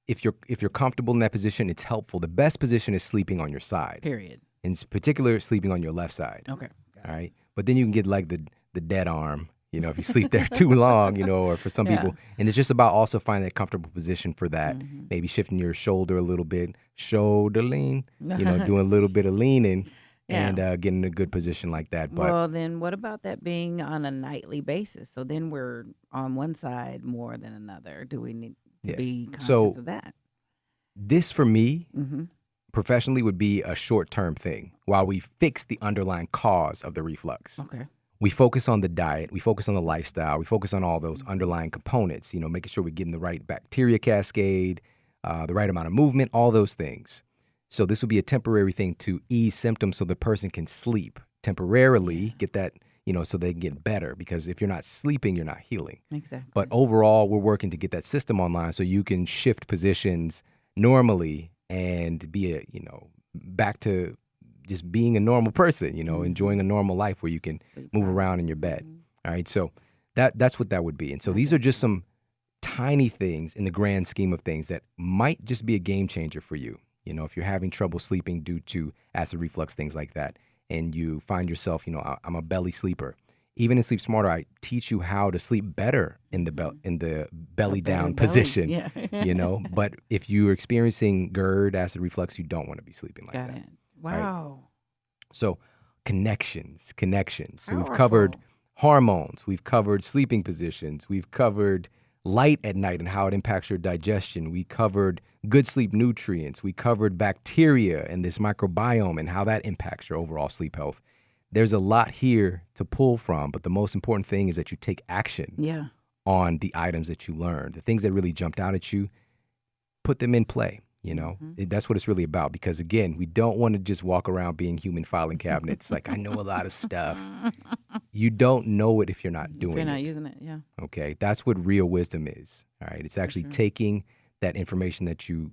If you're comfortable in that position, it's helpful. The best position is sleeping on your side. Period. In particular, sleeping on your left side. Okay. All right. But then you can get like the dead arm, if you sleep there too long, or for some people. And it's just about also finding a comfortable position for that. Maybe shifting your shoulder a little bit, shoulder lean, doing a little bit of leaning and getting in a good position like that. But well, then what about that being on a nightly basis? So then we're on one side more than another. Do we need to be conscious of that? This, for me, professionally, would be a short-term thing while we fix the underlying cause of the reflux. Okay. We focus on the diet, we focus on the lifestyle, we focus on all those underlying components, making sure we're getting the right bacteria cascade, the right amount of movement, all those things. So this would be a temporary thing to ease symptoms so the person can sleep temporarily, get that, so they can get better. Because if you're not sleeping, you're not healing. Exactly. But overall, we're working to get that system online so you can shift positions normally and be back to just being a normal person, enjoying a normal life where you can move around in your bed. All right. So that's what that would be. And so these are just some tiny things in the grand scheme of things that might just be a game changer for you. If you're having trouble sleeping due to acid reflux, things like that, and you find yourself, I'm a belly sleeper. Even in Sleep Smarter, I teach you how to sleep better in the belly down position. Yeah. But if you're experiencing GERD, acid reflux, you don't want to be sleeping like that. Got it. Wow. Right? So connections. So we've Powerful. covered hormones. We've covered sleeping positions. We've covered light at night and how it impacts your digestion. We covered good sleep nutrients. We covered bacteria and this microbiome and how that impacts your overall sleep health. There's a lot here to pull from, but the most important thing is that you take action on the items that you learned. The things that really jumped out at you, put them in play. That's what it's really about. Because again, we don't want to just walk around being human filing cabinets. Like, I know a lot of stuff. You don't know it if you're not doing it. If you're not using it, yeah. Okay, that's what real wisdom is. All right, it's actually taking that information that you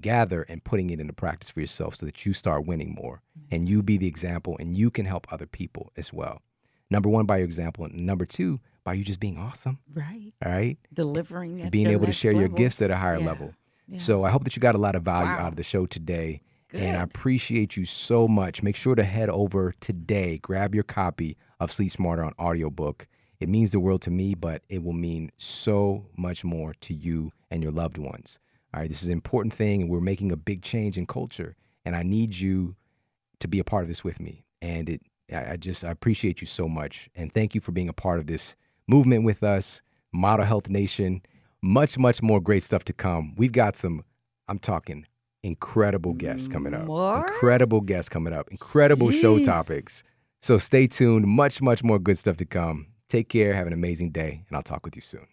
gather and putting it into practice for yourself so that you start winning more and you be the example and you can help other people as well. Number one, by your example, and number two, by you just being awesome. Right. All right. Delivering at being your able to next share your level. gifts at a higher level. Yeah. So I hope that you got a lot of value Wow. out of the show today. Good. And I appreciate you so much. Make sure to head over today, grab your copy of Sleep Smarter on audiobook. It means the world to me, but it will mean so much more to you and your loved ones. All right, this is an important thing, and we're making a big change in culture, and I need you to be a part of this with me. And I appreciate you so much. And thank you for being a part of this movement with us, Model Health Nation. Much, much more great stuff to come. We've got some, I'm talking incredible guests coming up. More? Incredible guests coming up. Incredible show Jeez. topics. So stay tuned. Much, much more good stuff to come. Take care. Have an amazing day. And I'll talk with you soon.